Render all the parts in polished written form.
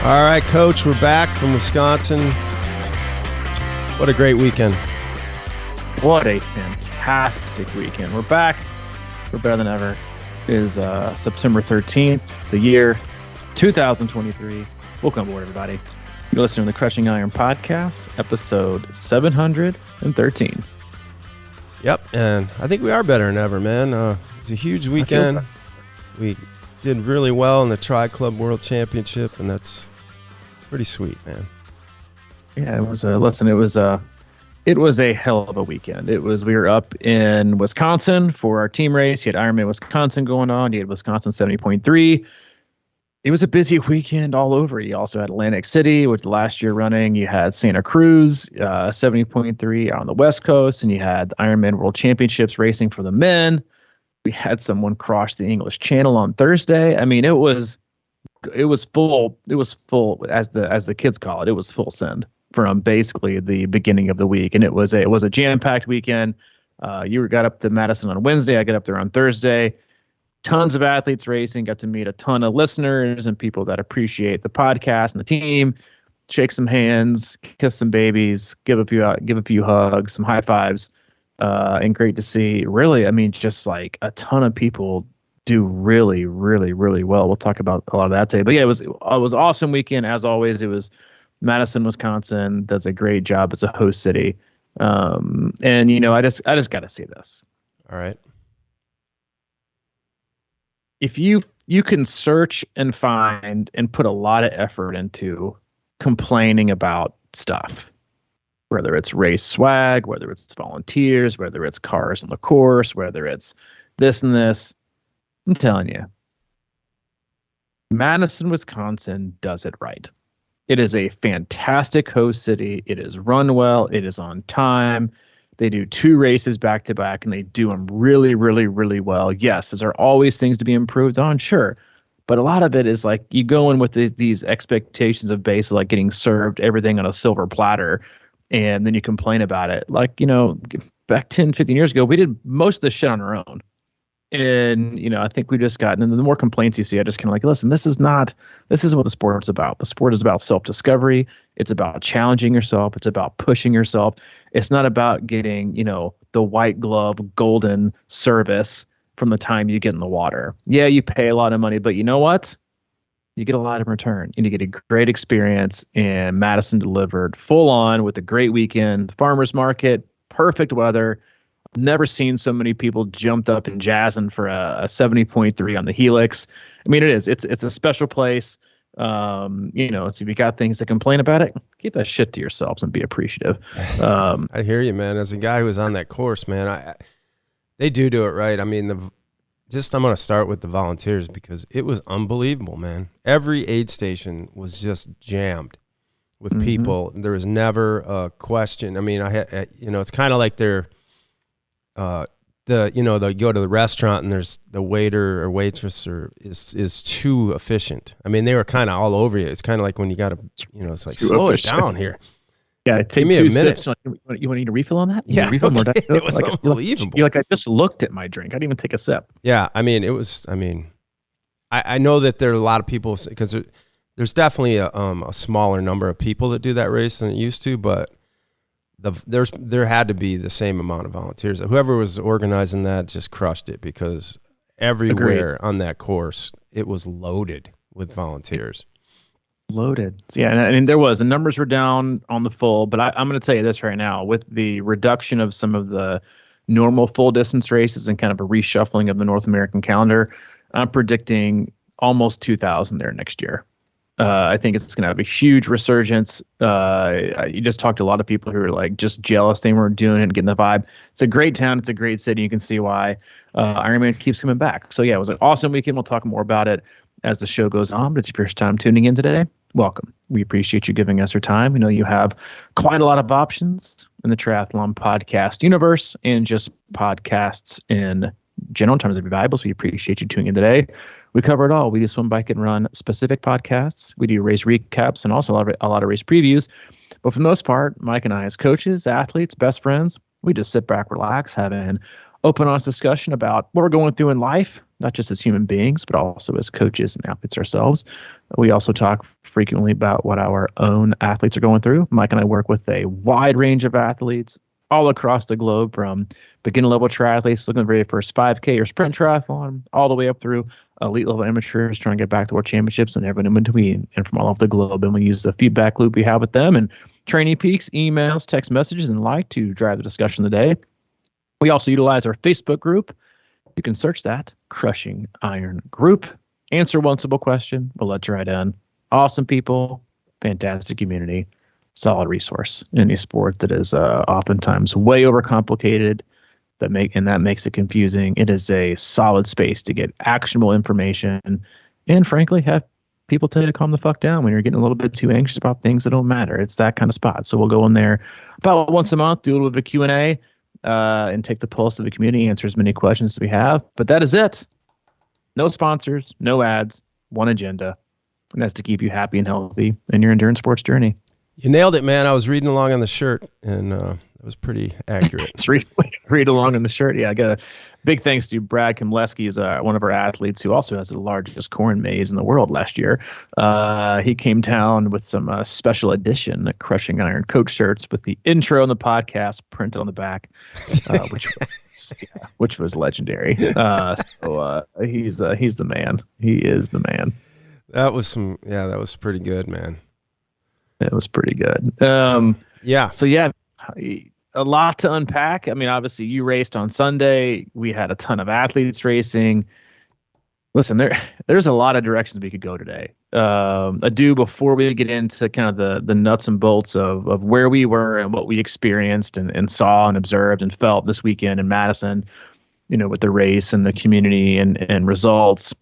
All right, Coach, we're back from Wisconsin. What a great weekend. What a fantastic weekend. We're back. We're better than ever. It is September 13th, the year 2023. Welcome aboard, everybody. You're listening to the Crushing Iron Podcast, episode 713. Yep, and I think we are better than ever, man. It's a huge weekend. We did really well in the Tri Club World Championship, and that's pretty sweet, man. Yeah, it was it was a hell of a weekend. We were up in Wisconsin for our team race. You had Ironman Wisconsin going on. You had Wisconsin 70.3. It was a busy weekend all over. You also had Atlantic City, which last year running. You had Santa Cruz 70.3 on the West Coast, and you had the Ironman World Championships racing for the men. We had someone cross the English Channel on Thursday. I mean, it was full. It was full, as the kids call it. It was full send from basically the beginning of the week, and it was a jam-packed weekend. You got up to Madison on Wednesday. I got up there on Thursday. Tons of athletes racing. Got to meet a ton of listeners and people that appreciate the podcast and the team. Shake some hands, kiss some babies, give a few hugs, some high fives, and great to see. Really, I mean, just like a ton of people do really, really, really well. We'll talk about a lot of that today. But yeah, it was awesome weekend as always. It was Madison, Wisconsin does a great job as a host city. And I just got to say this. All right. If you can search and find and put a lot of effort into complaining about stuff, whether it's race swag, whether it's volunteers, whether it's cars on the course, whether it's this and this, I'm telling you, Madison, Wisconsin does it right. It is a fantastic host city. It is run well. It is on time. They do 2 races back to back, and they do them really, really, really well. Yes, is there always things to be improved on? Sure. But a lot of it is like you go in with these expectations of basically like getting served everything on a silver platter, and then you complain about it. Like, back 10, 15 years ago, we did most of the shit on our own. And, I think we just gotten, and the more complaints you see, I just kind of like, listen, this isn't what the sport is about. The sport is about self-discovery. It's about challenging yourself. It's about pushing yourself. It's not about getting, the white glove golden service from the time you get in the water. Yeah, you pay a lot of money, but you know what? You get a lot in return. And you get a great experience. And Madison delivered full on with a great weekend. Farmers market, perfect weather. Never seen so many people jumped up and jazzing for a 70.3 on the Helix. I mean, it's a special place. So if you got things to complain about it, keep that shit to yourselves and be appreciative. I hear you, man. As a guy who was on that course, man, they do it right. I mean, I'm going to start with the volunteers because it was unbelievable, man. Every aid station was just jammed with people. There was never a question. I mean, it's kind of like they're, they go to the restaurant and there's the waiter or waitress is too efficient. I mean, they were kind of all over you. It's kind of like when you got to, it's like, slow it down here. Yeah, take me 2 a minute. sips. You want to need a refill on that? Yeah, refill more. It was unbelievable. You're like, I just looked at my drink. I didn't even take a sip. Yeah, I mean, I know that there are a lot of people, because there's definitely a smaller number of people that do that race than it used to, but there had to be the same amount of volunteers. Whoever was organizing that just crushed it, because everywhere on that course it was loaded with volunteers. Loaded. Yeah, and I mean, the numbers were down on the full, but I'm going to tell you this right now, with the reduction of some of the normal full distance races and kind of a reshuffling of the North American calendar, I'm predicting almost 2,000 there next year. I think it's going to have a huge resurgence. You just talked to a lot of people who are like just jealous they weren't doing it and getting the vibe. It's a great town. It's a great city. You can see why Ironman keeps coming back. So yeah, it was an awesome weekend. We'll talk more about it as the show goes on. But it's your first time tuning in today, welcome. We appreciate you giving us your time. We know you have quite a lot of options in the triathlon podcast universe and just podcasts in general in terms of your Bibles. We appreciate you tuning in today. We cover it all. We do swim, bike, and run specific podcasts. We do race recaps and also a lot of race previews. But for the most part, Mike and I, as coaches, athletes, best friends, we just sit back, relax, having open, honest discussion about what we're going through in life, not just as human beings, but also as coaches and athletes ourselves. We also talk frequently about what our own athletes are going through. Mike and I work with a wide range of athletes all across the globe, from beginner level triathletes looking for their first 5K or sprint triathlon, all the way up through elite level amateurs trying to get back to world championships, and everyone in between, and from all over the globe. And we use the feedback loop we have with them and training peaks, emails, text messages, and like to drive the discussion of the day. We also utilize our Facebook group. You can search that, Crushing Iron Group. Answer one simple question. We'll let you right in. Awesome people, fantastic community, solid resource in a sport that is oftentimes way overcomplicated. That makes it confusing. It is a solid space to get actionable information, and frankly, have people tell you to calm the fuck down when you're getting a little bit too anxious about things that don't matter. It's that kind of spot. So we'll go in there about once a month, do a little bit of a Q&A, and take the pulse of the community, answer as many questions as we have. But that is it. No sponsors, no ads, one agenda, and that's to keep you happy and healthy in your endurance sports journey. You nailed it, man. I was reading along on the shirt, and it was pretty accurate. It's read along on the shirt. Yeah, I got a big thanks to Brad Komleski, is one of our athletes who also has the largest corn maze in the world last year. He came down with some special edition Crushing Iron coach shirts with the intro on the podcast printed on the back, which was legendary. So he's the man. He is the man. That was pretty good, man. It was pretty good. Yeah. So yeah, a lot to unpack. I mean, obviously you raced on Sunday. We had a ton of athletes racing. Listen, there's a lot of directions we could go today. Before we get into kind of the nuts and bolts of where we were and what we experienced and saw and observed and felt this weekend in Madison, with the race and the community and results.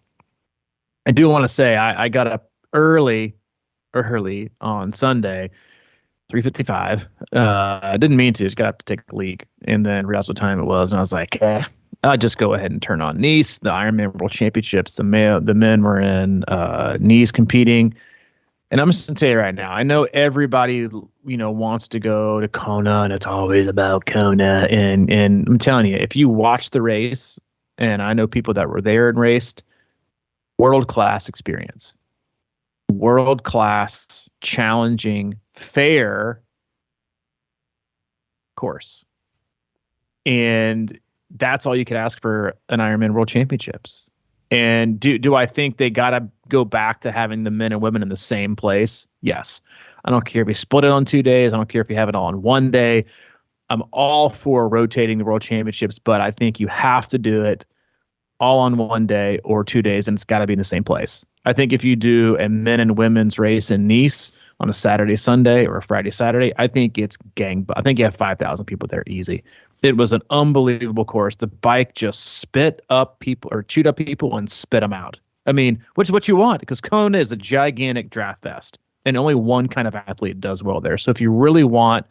I do want to say I got up early on Sunday, 3:55. I didn't mean to, just got up to take a leak and then realized what time it was. And I was like, I'll just go ahead and turn on Nice, the Ironman World Championships. The men were in Nice competing. And I'm just going to tell you right now, I know everybody, wants to go to Kona, and it's always about Kona. And I'm telling you, if you watch the race, and I know people that were there and raced, world-class experience. World-class, challenging, fair course. And that's all you could ask for an Ironman World Championships. And do I think they got to go back to having the men and women in the same place? Yes. I don't care if you split it on 2 days. I don't care if you have it all in 1 day. I'm all for rotating the World Championships, but I think you have to do it all on 1 day or 2 days, and it's got to be in the same place. I think if you do a men and women's race in Nice on a Saturday, Sunday, or a Friday, Saturday, I think it's I think you have 5,000 people there easy. It was an unbelievable course. The bike just spit up people or chewed up people and spit them out. I mean, which is what you want, because Kona is a gigantic draft fest, and only one kind of athlete does well there. So if you really want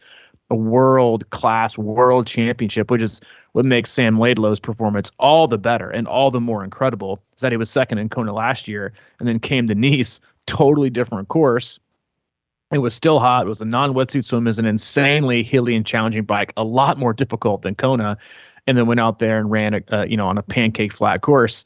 a world-class world championship, which is what makes Sam Laidlow's performance all the better and all the more incredible, is that he was second in Kona last year and then came to Nice, totally different course. It was still hot. It was a non-wetsuit swim. Is an insanely hilly and challenging bike, a lot more difficult than Kona, and then went out there and ran, on a pancake flat course,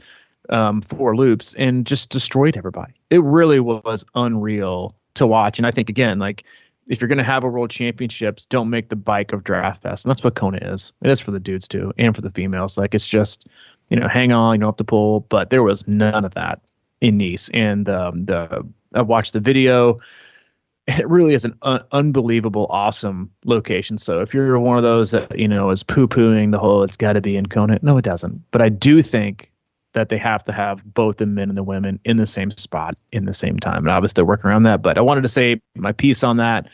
4 loops, and just destroyed everybody. It really was unreal to watch. And I think, again, like, if you're going to have a world championships, don't make the bike of draft fest. And that's what Kona is. It is for the dudes too, and for the females. Like, it's just, hang on, you don't have to pull, but there was none of that in Nice. And I watched the video. It really is an unbelievable, awesome location. So if you're one of those that, is poo-pooing the whole, it's got to be in Kona. No, it doesn't. But I do think that they have to have both the men and the women in the same spot in the same time. And obviously they're working around that, but I wanted to say my piece on that.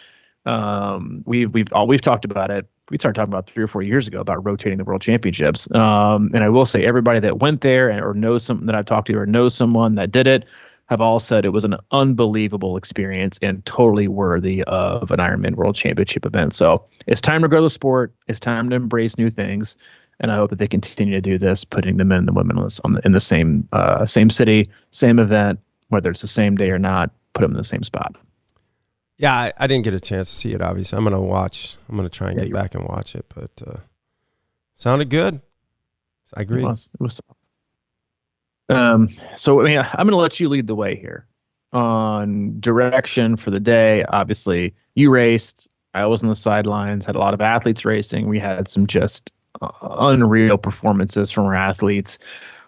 We've talked about it. We started talking about 3 or 4 years ago about rotating the world championships. And I will say everybody that went there or knows something that I've talked to or knows someone that did it have all said it was an unbelievable experience and totally worthy of an Ironman World Championship event. So it's time to grow the sport. It's time to embrace new things. And I hope that they continue to do this, putting the men and the women in the same city, same event, whether it's the same day or not, put them in the same spot. Yeah, I didn't get a chance to see it, obviously. I'm going to try and get back and watch it, but sounded good. I agree. It was. So I mean, I'm going to let you lead the way here on direction for the day. Obviously, you raced. I was on the sidelines. Had a lot of athletes racing. We had some just unreal performances from our athletes.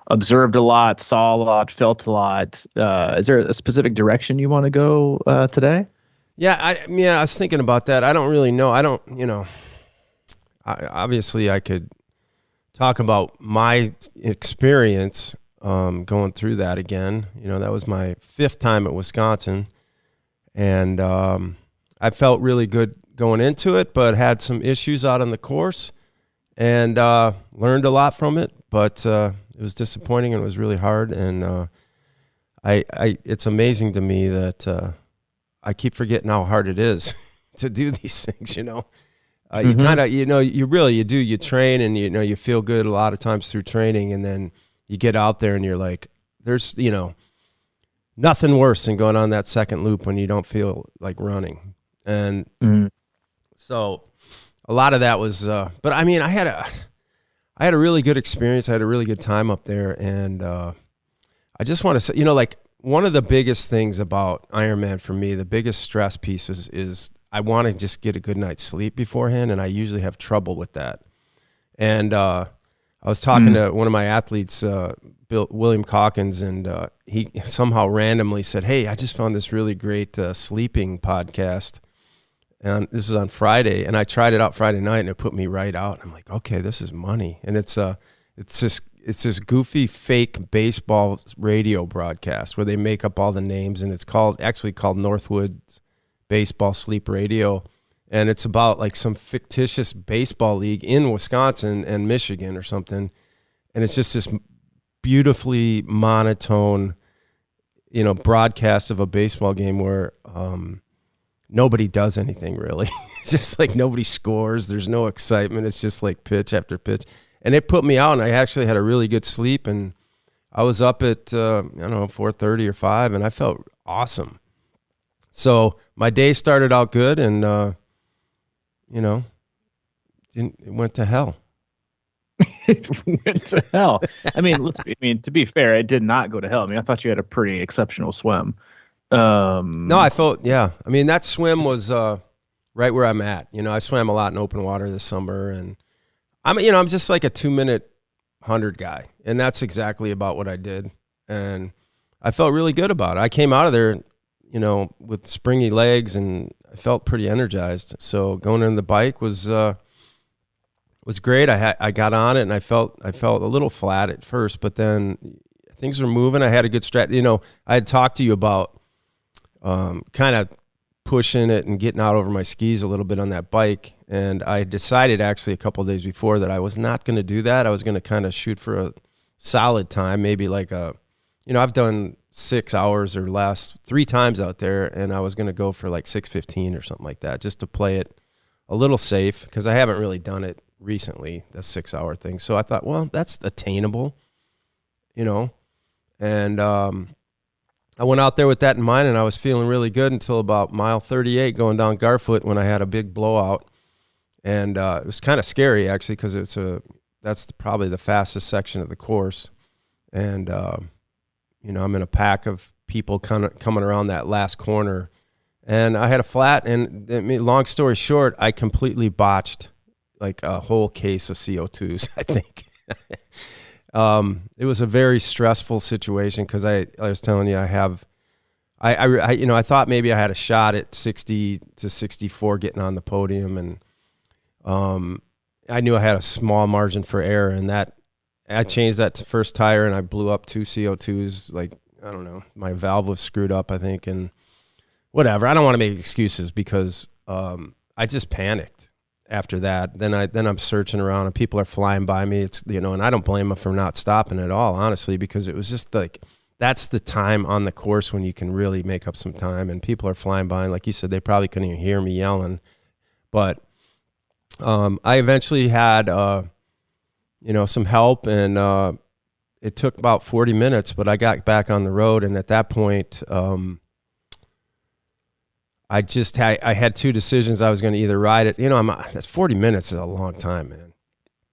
Observed a lot, saw a lot, felt a lot. Is there a specific direction you want to go today? Yeah, I was thinking about that. I don't really know. I don't, obviously I could talk about my experience going through that again. That was my 5th time at Wisconsin, and I felt really good going into it, but had some issues out on the course, and learned a lot from it. But it was disappointing and it was really hard. And it's amazing to me that I keep forgetting how hard it is to do these things. You kind of, you do. You train and you feel good a lot of times through training, and then you get out there and you're like, there's nothing worse than going on that second loop when you don't feel like running. And so a lot of that was, but I mean, I had a really good experience. I had a really good time up there. And I just want to say, like one of the biggest things about Ironman for me, the biggest stress pieces is I want to just get a good night's sleep beforehand. And I usually have trouble with that. And I was talking to one of my athletes, William Calkins, and he somehow randomly said, "Hey, I just found this really great sleeping podcast." And this was on Friday, and I tried it out Friday night, and it put me right out. I'm like, okay, this is money. And it's this goofy fake baseball radio broadcast where they make up all the names, and it's actually called Northwoods Baseball Sleep Radio. And it's about like some fictitious baseball league in Wisconsin and Michigan or something. And it's just this beautifully monotone, broadcast of a baseball game where nobody does anything really. It's just like nobody scores. There's no excitement. It's just like pitch after pitch. And it put me out, and I actually had a really good sleep. And I was up at, 4:30 or 5, and I felt awesome. So my day started out good, and, it went to hell. It went to hell. I mean, to be fair, it did not go to hell. I mean, I thought you had a pretty exceptional swim. No, I felt, yeah. I mean, that swim was right where I'm at. I swam a lot in open water this summer, and I'm just like a 2-minute 100 guy, and that's exactly about what I did. And I felt really good about it. I came out of there, with springy legs, and I felt pretty energized. So going in the bike was great. I got on it, and I felt a little flat at first, but then things were moving. I had a good strat. I had talked to you about kind of pushing it and getting out over my skis a little bit on that bike. And I decided actually a couple of days before that I was not going to do that. I was going to kind of shoot for a solid time, maybe like I've done 6 hours or less 3 times out there, and I was going to go for like 6:15 or something like that, just to play it a little safe, because I haven't really done it recently, the 6-hour thing. So I thought, well, that's attainable, and I went out there with that in mind, and I was feeling really good until about mile 38 going down Garfoot, when I had a big blowout. And it was kind of scary, actually, because that's probably the fastest section of the course. And, I'm in a pack of people kind of coming around that last corner. And I had a flat, and long story short, I completely botched like a whole case of CO2s, I think. It was a very stressful situation, because I was telling you, I thought maybe I had a shot at 60 to 64 getting on the podium, and I knew I had a small margin for error, and that I changed that to first tire, and I blew up 2 CO2s. Like, I don't know, my valve was screwed up, I think, and whatever. I don't want to make excuses, because I just panicked after that. Then I'm searching around, and people are flying by me. It's, and I don't blame them for not stopping at all, honestly, because it was just like, that's the time on the course when you can really make up some time, and people are flying by, and like you said, they probably couldn't even hear me yelling. But I eventually had some help, and it took about 40 minutes, but I got back on the road, and at that point I had 2 decisions. I was going to either ride it, that's 40 minutes is a long time, man.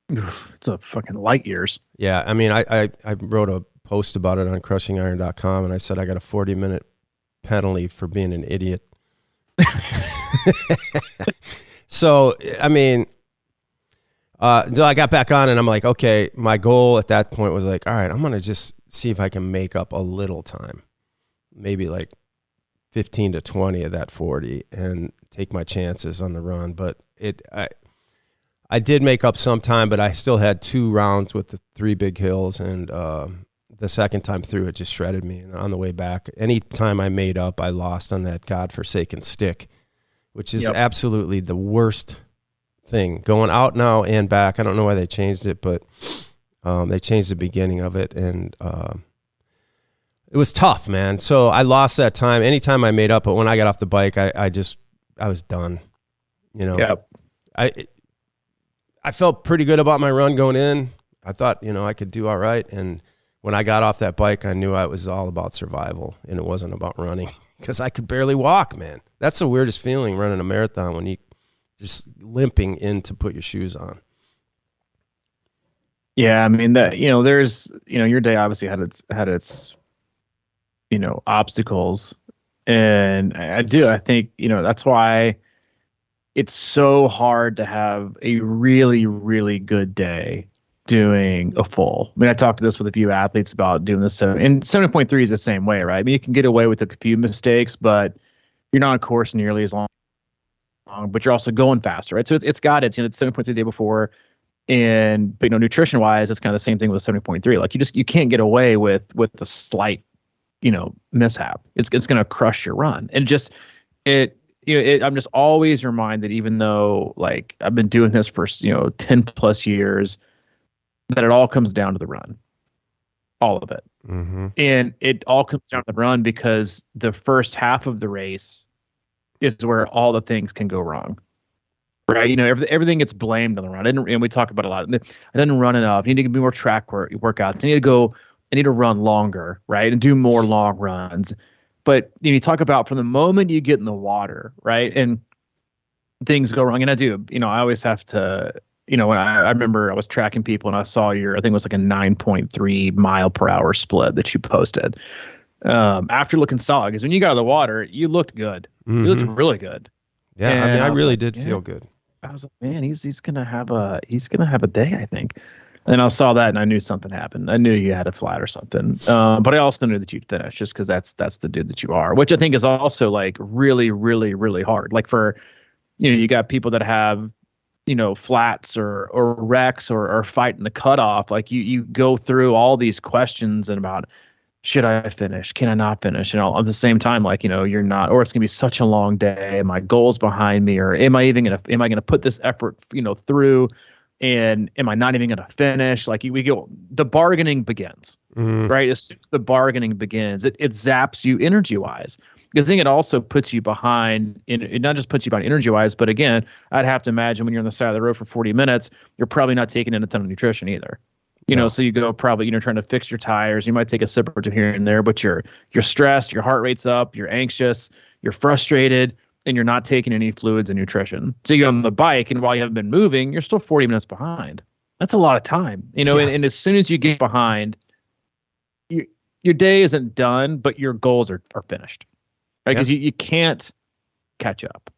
It's a fucking light years. Yeah, I mean, I wrote a post about it on crushingiron.com, and I said I got a 40-minute penalty for being an idiot. So, I mean, so I got back on, and I'm like, okay, my goal at that point was like, all right, I'm going to just see if I can make up a little time, maybe like 15 to 20 of that 40 and take my chances on the run. But I did make up some time, but I still had 2 rounds with the 3 big hills, and the second time through, it just shredded me. And on the way back, any time I made up, I lost on that godforsaken stick, which is absolutely the worst thing. Going out now and back, I don't know why they changed it, but they changed the beginning of it, and it was tough, man. So I lost that time. Anytime I made up, but when I got off the bike, I was done. You know, I felt pretty good about my run going in. I thought, I could do all right. And when I got off that bike, I knew it was all about survival, and it wasn't about running, because I could barely walk, man. That's the weirdest feeling, running a marathon, when you just limping in to put your shoes on. Yeah, I mean that. There's your day obviously had its obstacles, and I think that's why it's so hard to have a really, really good day doing a full. I mean, I talked to this with a few athletes about doing this. So, and 70.3 is the same way, right? I mean, you can get away with a few mistakes, but you're not on course nearly as long, but you're also going faster, right? So it's got it's 7.3 the day before. But nutrition wise, it's kind of the same thing with 70.3. Like you can't get away with the slight, mishap. It's going to crush your run. And I'm just always reminded, even though like I've been doing this for 10 plus years, that it all comes down to the run, all of it. Mm-hmm. And it all comes down to the run, because the first half of the race is where all the things can go wrong, right? Everything gets blamed on the run. And we talk about a lot. I didn't run enough. I need to do more track workouts. I need to run longer, right? And do more long runs. But you talk about from the moment you get in the water, right? And things go wrong. And I do, I always have to, when I remember I was tracking people, and I saw I think it was like a 9.3 mile per hour split that you posted. After looking solid, because when you got out of the water, you looked good. Mm-hmm. You looked really good. Yeah, And I really did feel good. I was like, man, he's gonna have a day, I think. And I saw that, and I knew something happened. I knew you had a flat or something. But I also knew that you'd finish, just because that's the dude that you are, which I think is also like really, really, really hard. Like for, you got people that have, flats or wrecks or fighting the cutoff. Like you go through all these questions and about, should I finish? Can I not finish? And all at the same time, like, you're not, or it's gonna be such a long day. My goal's behind me, or am I gonna put this effort, through? And am I not even going to finish? Like the bargaining begins, right? As soon as the bargaining begins, it zaps you energy wise. Because I think it also puts you behind. It not just puts you behind energy wise, but again, I'd have to imagine when you're on the side of the road for 40 minutes, you're probably not taking in a ton of nutrition either. So you go probably, trying to fix your tires. You might take a sip or two here and there, but you're stressed, your heart rate's up, you're anxious, you're frustrated, and you're not taking any fluids and nutrition. So you get on the bike, and while you haven't been moving, you're still 40 minutes behind. That's a lot of time, and as soon as you get behind, your day isn't done, but your goals are finished, right? Because you can't catch up.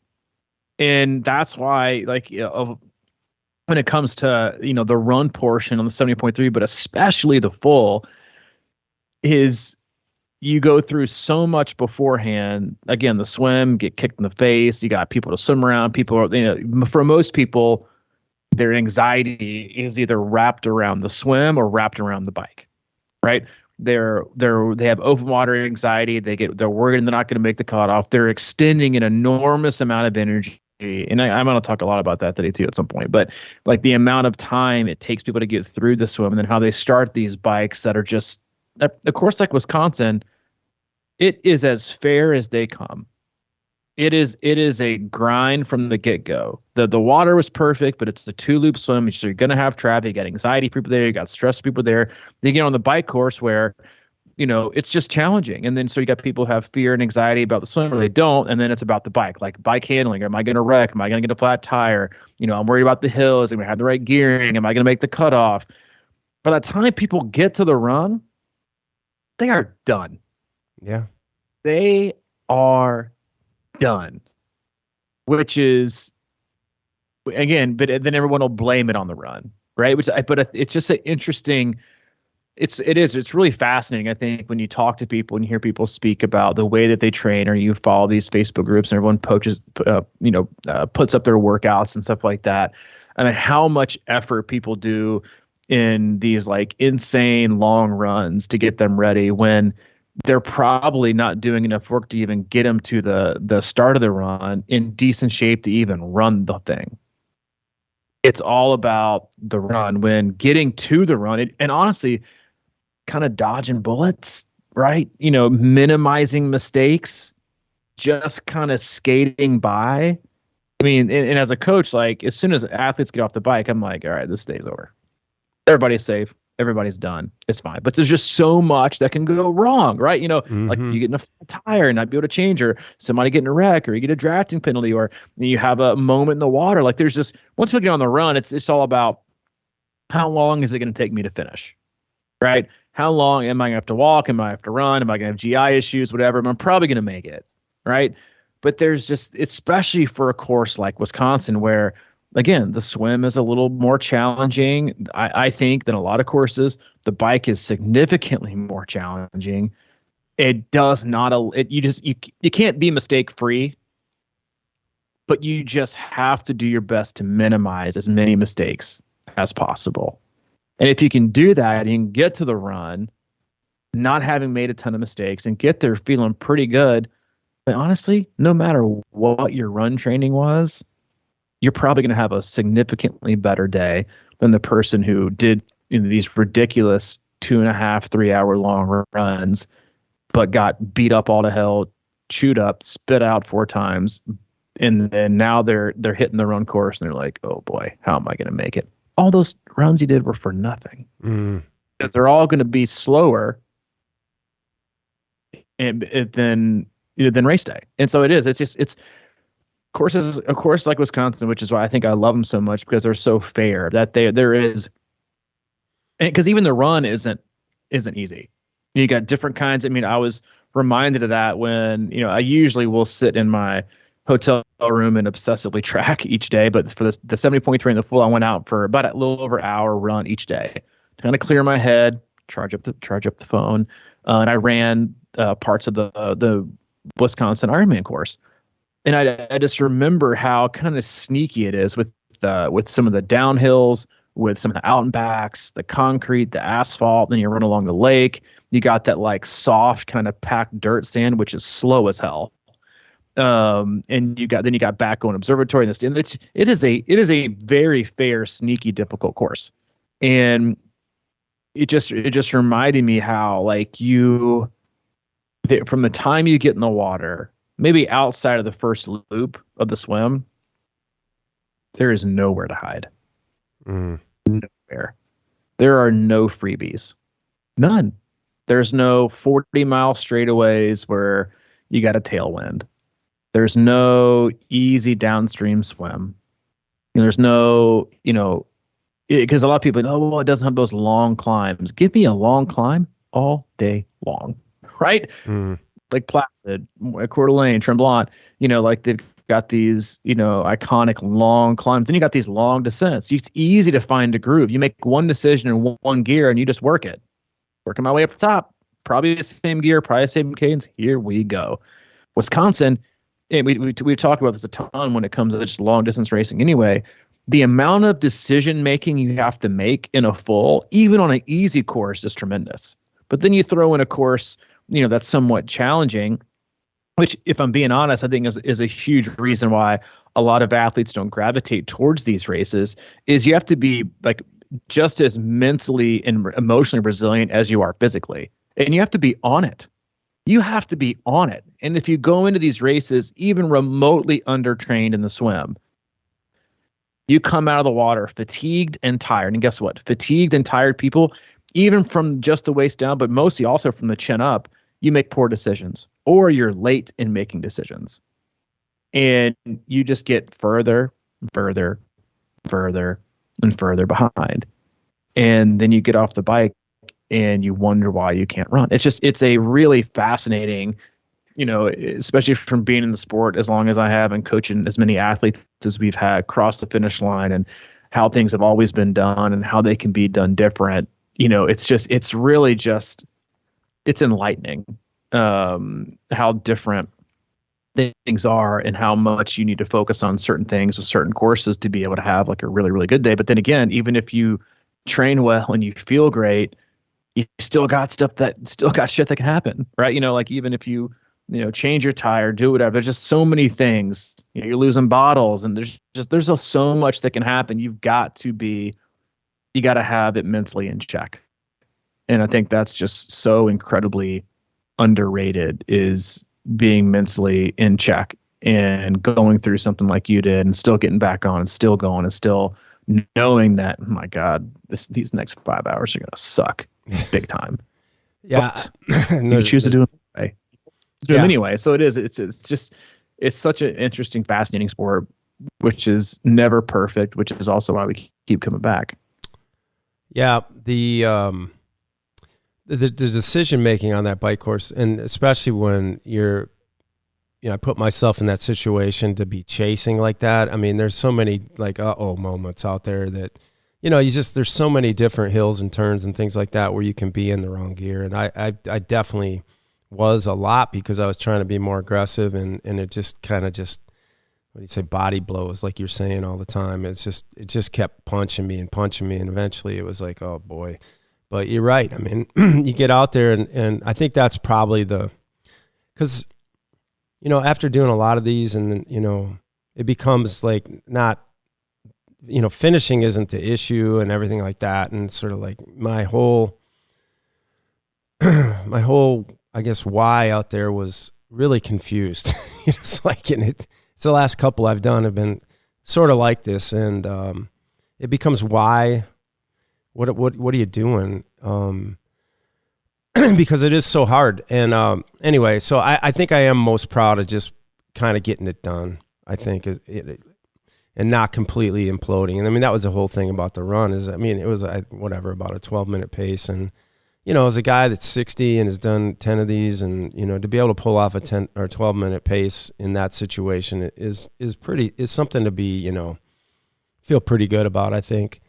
And that's why, like, when it comes to, the run portion on the 70.3, but especially the full, is you go through so much beforehand. Again, the swim, get kicked in the face. You got people to swim around. People are, for most people, their anxiety is either wrapped around the swim or wrapped around the bike, right? They have open water anxiety. They're worried they're not going to make the cutoff. They're extending an enormous amount of energy. And I'm going to talk a lot about that today too at some point, but like the amount of time it takes people to get through the swim, and then how they start these bikes that are just, of course, like Wisconsin, it is as fair as they come. It is a grind from the get-go. The water was perfect, but it's a 2-loop swim, so you're going to have traffic. You got anxiety people there, you got stressed people there. You get on the bike course where it's just challenging. And then so you got people who have fear and anxiety about the swim, or they don't. And then it's about the bike, like bike handling. Am I going to wreck? Am I going to get a flat tire? I'm worried about the hills. Am I going to have the right gearing? Am I going to make the cutoff? By the time people get to the run, they are done. Yeah. They are done, which is, again, but then everyone will blame it on the run, right? But it's just an interesting, it's really fascinating. I think when you talk to people and you hear people speak about the way that they train, or you follow these Facebook groups and everyone puts up their workouts and stuff like that. I mean, how much effort people do in these like insane long runs to get them ready when they're probably not doing enough work to even get them to the start of the run in decent shape to even run the thing. It's all about the run. When getting to the run, and honestly, kind of dodging bullets, right? Minimizing mistakes, just kind of skating by. I mean, and as a coach, like as soon as athletes get off the bike, I'm like, all right, this day's over. Everybody's safe. Everybody's done. It's fine. But there's just so much that can go wrong, right? Like you get in a flat tire and not be able to change, or somebody get in a wreck, or you get a drafting penalty, or you have a moment in the water. Like there's just, once we get on the run, it's all about how long is it going to take me to finish, right? How long am I going to have to walk? Am I going to have to run? Am I going to have GI issues? Whatever. I'm probably going to make it, right? But there's just, especially for a course like Wisconsin, where again, the swim is a little more challenging, I think, than a lot of courses. The bike is significantly more challenging. It does not, you can't be mistake free, but you just have to do your best to minimize as many mistakes as possible. And if you can do that, you can get to the run, not having made a ton of mistakes, and get there feeling pretty good. But honestly, no matter what your run training was, you're probably going to have a significantly better day than the person who did these ridiculous 2.5, 3 hour long runs, but got beat up all to hell, chewed up, spit out 4 times. And then now they're hitting the run course and they're like, oh boy, how am I going to make it? All those runs you did were for nothing. Because they're all going to be slower and than race day. And so it's courses, a course like Wisconsin, which is why I think I love them so much, because they're so fair that there is, because even the run isn't easy. You got different kinds. I mean, I was reminded of that when, I usually will sit in my hotel room and obsessively track each day. But for the 70.3 and the full, I went out for about a little over an hour run each day to kind of clear my head, charge up the phone. And I ran parts of the Wisconsin Ironman course. And I just remember how kind of sneaky it is with some of the downhills, with some of the out and backs, the concrete, the asphalt. Then you run along the lake. You got that like soft kind of packed dirt sand, which is slow as hell. And you got back going observatory, and it is a very fair, sneaky, difficult course. And it just reminded me how like from the time you get in the water, maybe outside of the first loop of the swim, there is nowhere to hide. Nowhere. There are no freebies. None. There's no 40-mile straightaways where you got a tailwind. There's no easy downstream swim. There's no, because a lot of people know, well, it doesn't have those long climbs. Give me a long climb all day long, right? Like Placid, Coeur d'Alene, Tremblant, like they've got these, iconic long climbs. Then you got these long descents. It's easy to find a groove. You make one decision in one gear and you just work it. Working my way up the top. Probably the same gear, probably the same cadence. Here we go. Wisconsin, and we've talked about this a ton when it comes to just long distance racing anyway. The amount of decision making you have to make in a full, even on an easy course, is tremendous. But then you throw in a course, that's somewhat challenging, which, if I'm being honest, I think is a huge reason why a lot of athletes don't gravitate towards these races. Is you have to be like just as mentally and emotionally resilient as you are physically, and you have to be on it. You have to be on it. And if you go into these races even remotely undertrained in the swim, you come out of the water fatigued and tired. And guess what? Fatigued and tired people even from just the waist down, but mostly also from the chin up, you make poor decisions or you're late in making decisions. And you just get further, further, further, and further behind. And then you get off the bike and you wonder why you can't run. It's a really fascinating, especially from being in the sport as long as I have and coaching as many athletes as we've had cross the finish line and how things have always been done and how they can be done different. It's really just, it's enlightening how different things are and how much you need to focus on certain things with certain courses to be able to have like a really, really good day. But then again, even if you train well and you feel great, you still got shit that can happen, right? Like even if you change your tire, do whatever, there's just so many things, you're losing bottles and there's just so much that can happen. You got to have it mentally in check. And I think that's just so incredibly underrated, is being mentally in check and going through something like you did and still getting back on and still going and still knowing that, oh my God, these next 5 hours are going to suck big time. Yeah. You choose to do it anyway. Do them anyway. So it's such an interesting, fascinating sport, which is never perfect, which is also why we keep coming back. Yeah. The decision making on that bike course, and especially when I put myself in that situation to be chasing like that. I mean, there's so many like moments out there that, there's so many different hills and turns and things like that where you can be in the wrong gear. And I definitely was a lot because I was trying to be more aggressive and it just kind of what do you say, body blows, like you're saying all the time. It just kept punching me. And eventually it was like, oh boy. But you're right. I mean, you get out there and I think that's probably because, after doing a lot of these and, it becomes like not, finishing isn't the issue and everything like that. And sort of like my whole, I guess, why out there was really confused. It's like, it's the last couple I've done have been sort of like this. And it becomes why. What are you doing? Because it is so hard. And anyway, so I think I am most proud of just kind of getting it done. I think and not completely imploding. And I mean, that was the whole thing about the run. It was about a 12-minute pace. And as a guy that's 60 and has done 10 of these, and to be able to pull off a 10 or 12-minute pace in that situation is something to be feel pretty good about. I think.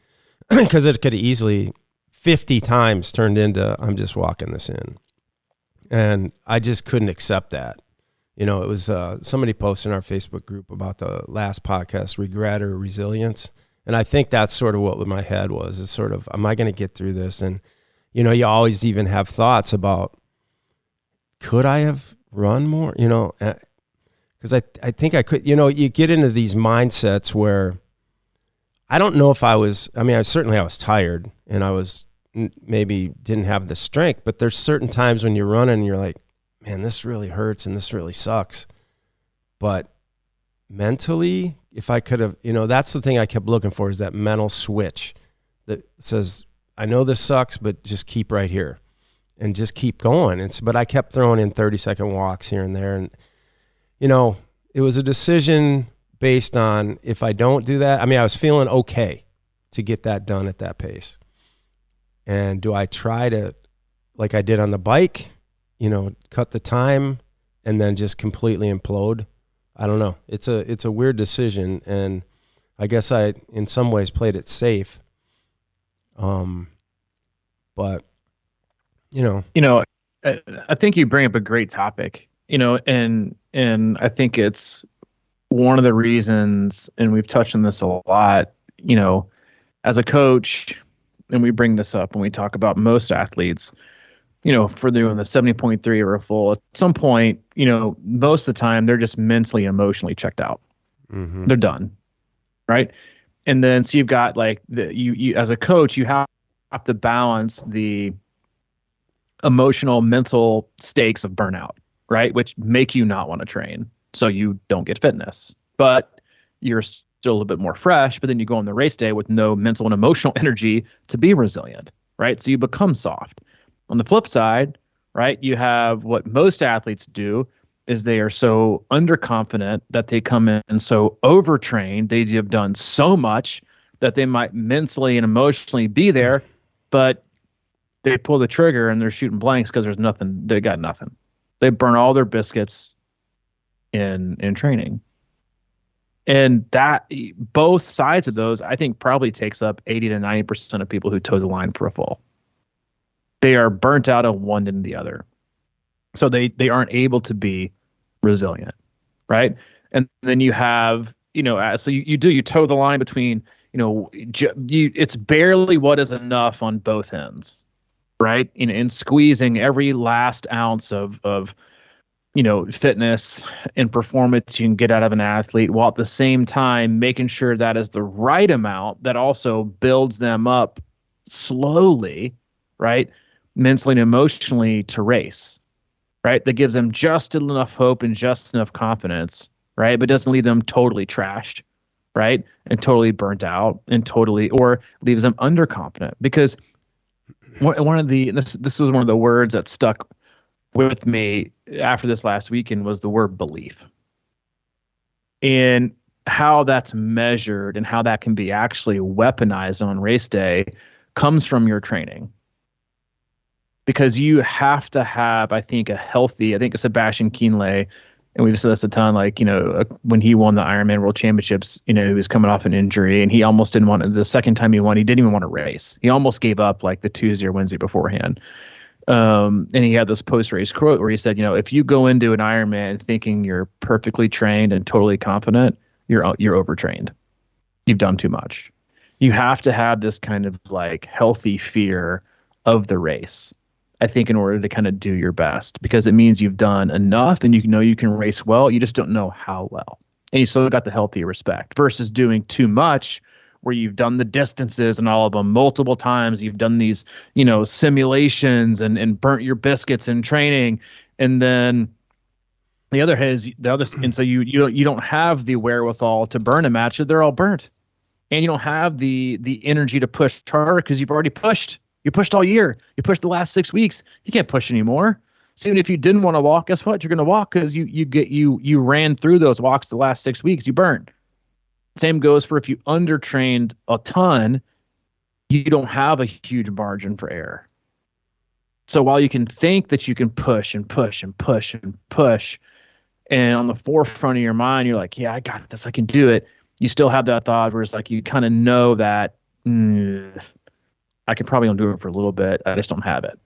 Because it could easily 50 times turned into I'm just walking this in. And I just couldn't accept that. It was somebody posted in our Facebook group about the last podcast, regret or resilience. And I think that's sort of what my head was, is sort of, am I going to get through this? And, you always even have thoughts about, could I have run more? Because I think I could, you get into these mindsets where, I don't know if I was tired and I was maybe didn't have the strength, but there's certain times when you're running and you're like, man, this really hurts and this really sucks. But mentally, if I could have, that's the thing I kept looking for, is that mental switch that says, I know this sucks, but just keep right here and just keep going. But I kept throwing in 30-second walks here and there. And, it was a decision based on, if I don't do that, I was feeling okay to get that done at that pace. And do I try to, like I did on the bike, cut the time and then just completely implode? I don't know. It's a weird decision. And I guess I, in some ways, played it safe. But, I think you bring up a great topic, and I think it's one of the reasons, and we've touched on this a lot, as a coach, and we bring this up when we talk about most athletes, for doing the 70.3 or a full, at some point, most of the time they're just mentally, emotionally checked out. Mm-hmm. They're done. Right. And then, so you've got like you as a coach, you have to balance the emotional, mental stakes of burnout, right? Which make you not want to train. So you don't get fitness, but you're still a little bit more fresh, but then you go on the race day with no mental and emotional energy to be resilient, right? So you become soft. On the flip side, right, you have what most athletes do is they are so underconfident that they come in so overtrained. They have done so much that they might mentally and emotionally be there, but they pull the trigger and they're shooting blanks because there's nothing. They got nothing. They burn all their biscuits in training. And that both sides of those, I think, probably takes up 80 to 90% of people who toe the line for a full. They are burnt out on one and the other. So they aren't able to be resilient, right? And then you have, so you toe the line between, it's barely what is enough on both ends, right? And squeezing every last ounce of fitness and performance you can get out of an athlete, while at the same time making sure that is the right amount that also builds them up slowly, right? Mentally and emotionally to race, right? That gives them just enough hope and just enough confidence, right? But doesn't leave them totally trashed, right? And totally burnt out or leaves them underconfident. Because this was one of the words that stuck with me after this last weekend was the word belief. And how that's measured and how that can be actually weaponized on race day comes from your training. Because you have to have, I think Sebastian Kienle, and we've said this a ton, when he won the Ironman World Championships, he was coming off an injury and he almost didn't want to, the second time he won, he didn't even want to race. He almost gave up like the Tuesday or Wednesday beforehand. And he had this post-race quote where he said, if you go into an Ironman thinking you're perfectly trained and totally confident, you're overtrained. You've done too much. You have to have this kind of like healthy fear of the race, I think, in order to kind of do your best, because it means you've done enough and you can race well. You just don't know how well. And you still got the healthy respect versus doing too much where you've done the distances and all of them multiple times. You've done these, simulations and burnt your biscuits in training. And then and so you don't have the wherewithal to burn a match. They're all burnt. And you don't have the energy to push harder because you've already pushed. You pushed all year. You pushed the last 6 weeks. You can't push anymore. So even if you didn't want to walk, guess what? You're going to walk because you ran through those walks the last 6 weeks. You burned. Same goes for if you undertrained a ton, you don't have a huge margin for error. So while you can think that you can push and push and push and push, and on the forefront of your mind, you're like, yeah, I got this. I can do it. You still have that thought where it's like you kind of know that I can probably do it for a little bit. I just don't have it.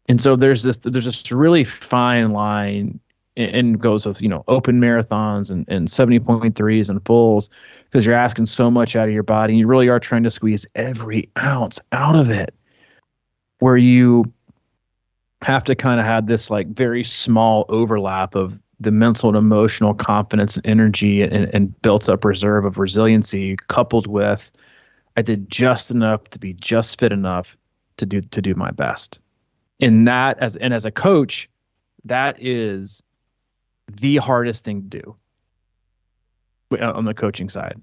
And so there's this really fine line, and goes with, open marathons and 70.3s and fulls, because you're asking so much out of your body and you really are trying to squeeze every ounce out of it, where you have to kind of have this like very small overlap of the mental and emotional confidence and energy and built up reserve of resiliency, coupled with I did just enough to be just fit enough to do my best. And as a coach, that is the hardest thing to do on the coaching side,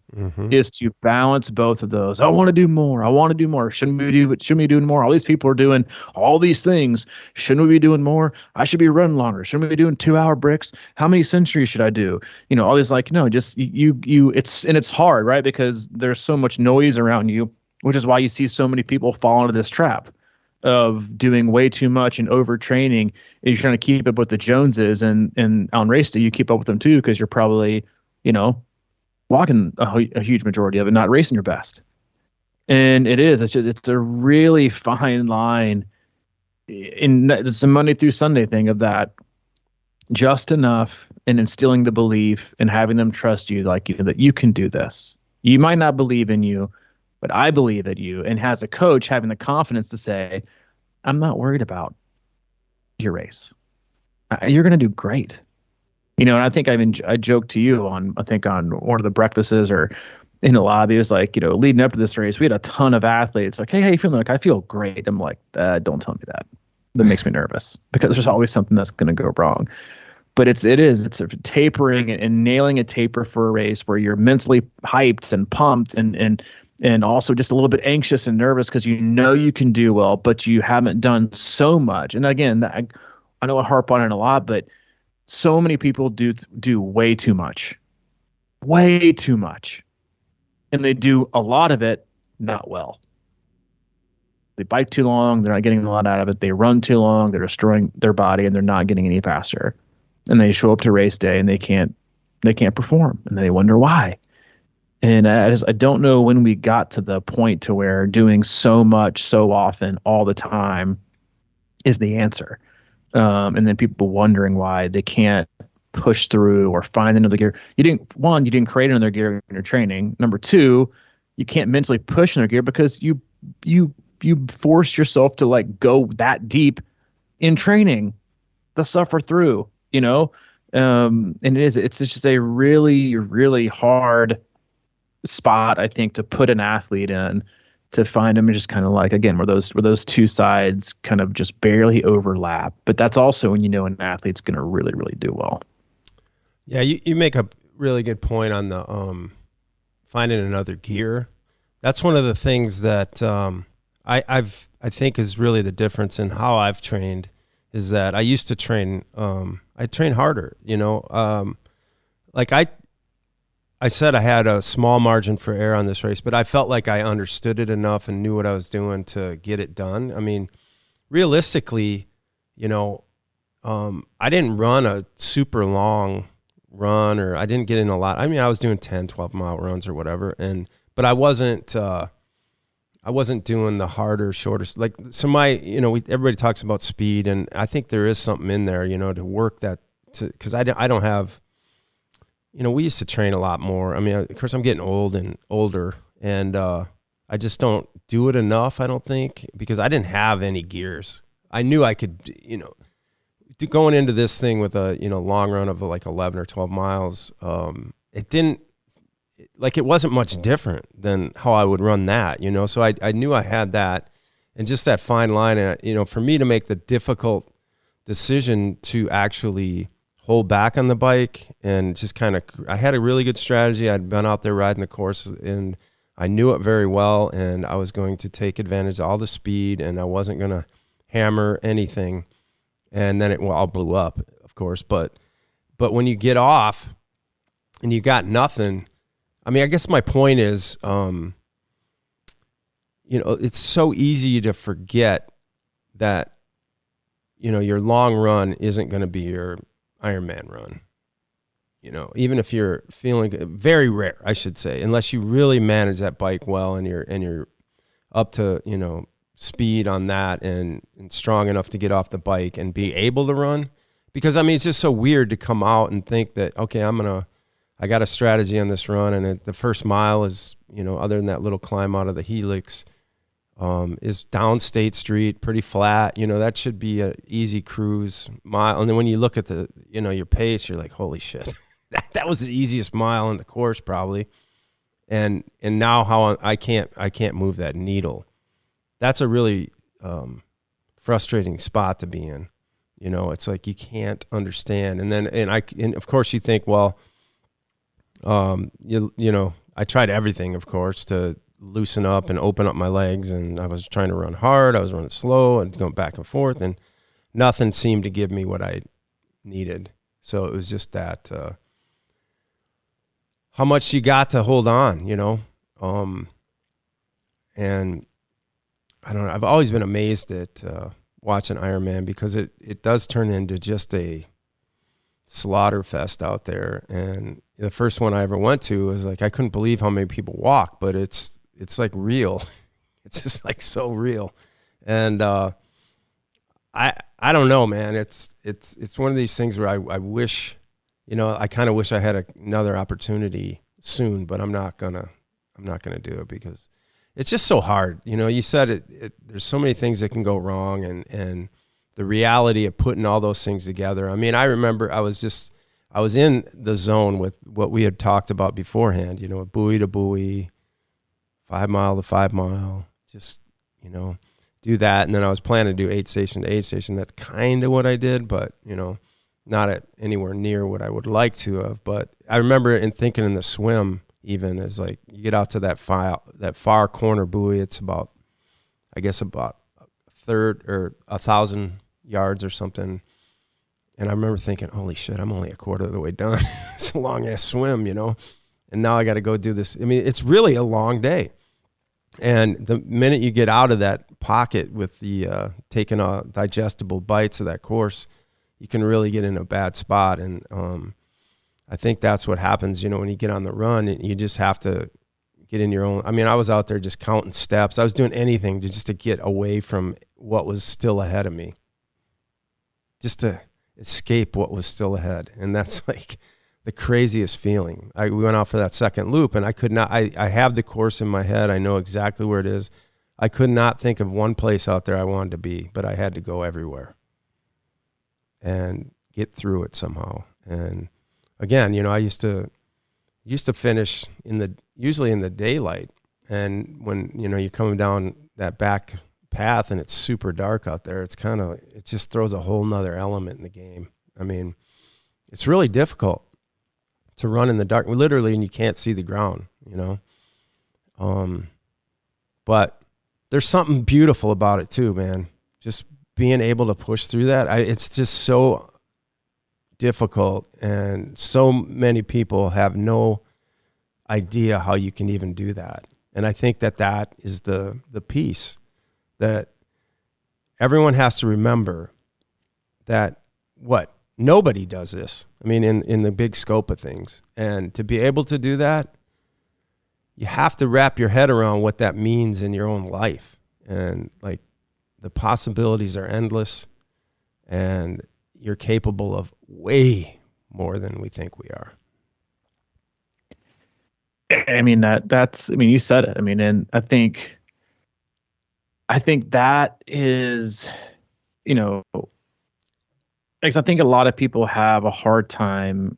is to balance both of those. I want to do more. Shouldn't we be doing more? All these people are doing all these things. Shouldn't we be doing more? I should be running longer. Shouldn't we be doing 2-hour bricks? How many centuries should I do? All these no, just it's hard, right? Because there's so much noise around you, which is why you see so many people fall into this trap of doing way too much and overtraining. And you're trying to keep up with the Joneses, and on race day, you keep up with them too, because you're probably, walking a huge majority of it, not racing your best. And it's a really fine line. It's a Monday through Sunday thing of that, just enough, and instilling the belief and having them trust you, that you can do this. You might not believe in you, but I believe in you. And as a coach, having the confidence to say, I'm not worried about your race. You're going to do great. And I think I joked to you on one of the breakfasts or in the lobby. It was like, leading up to this race, we had a ton of athletes like, hey, how you feeling? Like, I feel great. I'm like, don't tell me that. That makes me nervous, because there's always something that's going to go wrong. But it's a tapering and nailing a taper for a race where you're mentally hyped and pumped and and also just a little bit anxious and nervous because you know you can do well, but you haven't done so much. And again, I know I harp on it a lot, but so many people do way too much, and they do a lot of it not well. They bike too long, they're not getting a lot out of it. They run too long, they're destroying their body, and they're not getting any faster. And they show up to race day and they can't perform, and they wonder why. And I don't know when we got to the point to where doing so much, so often, all the time is the answer. And then people wondering why they can't push through or find another gear. You didn't create another gear in your training. Number two, you can't mentally push another gear because you force yourself to like go that deep in training to suffer through, and it's just a really, really hard spot, I think, to put an athlete in, to find them just kind of like, again, where those two sides kind of just barely overlap. But that's also when an athlete's going to really, really do well. Yeah, you make a really good point on the finding another gear. That's one of the things that I think is really the difference in how I've trained, is that I used to train, I train harder, like I said I had a small margin for error on this race, but I felt like I understood it enough and knew what I was doing to get it done. I mean, realistically, I didn't run a super long run, or I didn't get in a lot. I mean, I was doing 10, 12-mile runs or whatever, but I wasn't doing the harder, shorter, like, so everybody talks about speed, and I think there is something in there, to work that, because I don't have, we used to train a lot more. I mean, of course, I'm getting old and older, and I just don't do it enough, I don't think, because I didn't have any gears. I knew I could, going into this thing with a, long run of like 11 or 12 miles, it wasn't much different than how I would run that, so I knew I had that, and just that fine line, and, for me to make the difficult decision to actually hold back on the bike and just I had a really good strategy. I'd been out there riding the course, and I knew it very well, and I was going to take advantage of all the speed, and I wasn't going to hammer anything. And then it all blew up, of course. But when you get off and you got nothing, I mean, I guess my point is, it's so easy to forget that, your long run isn't going to be your Ironman run. Even if you're feeling very rare, I should say, unless you really manage that bike well and you're up to, speed on that and strong enough to get off the bike and be able to run. Because, I mean, it's just so weird to come out and think that, okay, I got a strategy on this run, and the first mile is, other than that little climb out of the helix, is down State Street, pretty flat. That should be a easy cruise mile. And then when you look at the, your pace, you're like, holy shit, that was the easiest mile in the course probably. And now how I can't move that needle. That's a really frustrating spot to be in. It's like you can't understand. And of course you think, well, I tried everything, of course, to loosen up and open up my legs, and I was trying to run hard. I was running slow and going back and forth, and nothing seemed to give me what I needed. So it was just that how much you got to hold on, and I don't know. I've always been amazed at watching Ironman, because it does turn into just a slaughter fest out there. And the first one I ever went to was like, I couldn't believe how many people walk, but it's like real. It's just like so real. And I don't know, man. It's one of these things where I wish, I kind of wish I had another opportunity soon, but I'm not gonna do it, because it's just so hard. You said there's so many things that can go wrong, and the reality of putting all those things together. I mean, I remember I was in the zone with what we had talked about beforehand, buoy to buoy, 5 mile to 5 mile, just, do that. And then I was planning to do aid station to aid station. That's kind of what I did, but, not at anywhere near what I would like to have. But I remember thinking in the swim, even is like you get out to that far corner buoy. It's about, I guess, about a third or 1,000 yards or something. And I remember thinking, holy shit, I'm only a quarter of the way done. It's a long ass swim, you know? And now I got to go do this. I mean, it's really a long day. And the minute you get out of that pocket with the taking digestible bites of that course, you can really get in a bad spot. And I think that's what happens, you know, when you get on the run, you just have to get in your own. I mean, I was out there just counting steps. I was doing anything just to get away from what was still ahead of me, just to escape what was still ahead. And that's like the craziest feeling. We went out for that second loop, and I could not, I have the course in my head. I know exactly where it is. I could not think of one place out there I wanted to be, but I had to go everywhere and get through it somehow. And again, you know, I used to finish usually in the daylight. And when, you know, you're coming down that back path and it's super dark out there, it just throws a whole nother element in the game. I mean, it's really difficult to run in the dark, literally, and you can't see the ground, you know? But there's something beautiful about it too, man. Just being able to push through that. It's just so difficult, and so many people have no idea how you can even do that. And I think that is the piece that everyone has to remember, that nobody does this. I mean, in the big scope of things. And to be able to do that, you have to wrap your head around what that means in your own life. And like, the possibilities are endless, and you're capable of way more than we think we are. I mean, you said it. I mean, and I think that is, you know, because I think a lot of people have a hard time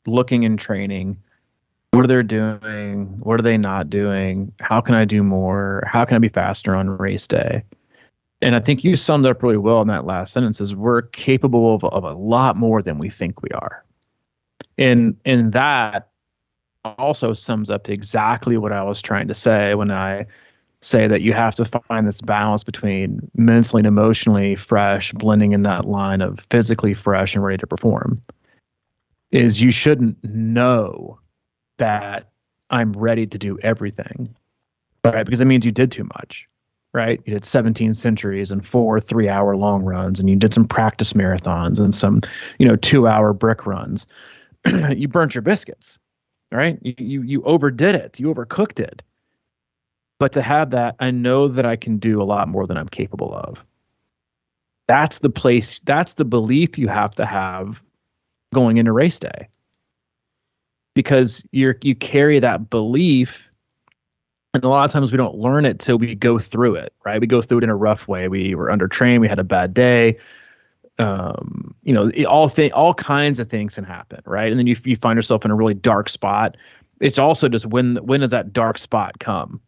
looking and training. What are they doing? What are they not doing? How can I do more? How can I be faster on race day? And I think you summed up really well in that last sentence, is we're capable of a lot more than we think we are. And that also sums up exactly what I was trying to say when I say that you have to find this balance between mentally and emotionally fresh, blending in that line of physically fresh and ready to perform. Is you shouldn't know that I'm ready to do everything, right? Because it means you did too much, right? You did 17 centuries and 4 3-hour long runs, and you did some practice marathons and some, 2-hour brick runs. You burnt your biscuits, right? You overdid it. You overcooked it. But to have that, I know that I can do a lot more than I'm capable of. That's the place, that's the belief you have to have going into race day. Because you carry that belief, and a lot of times we don't learn it till we go through it, right? We go through it in a rough way. We were undertrained, we had a bad day. All kinds of things can happen, right? And then you find yourself in a really dark spot. It's also just when does that dark spot come?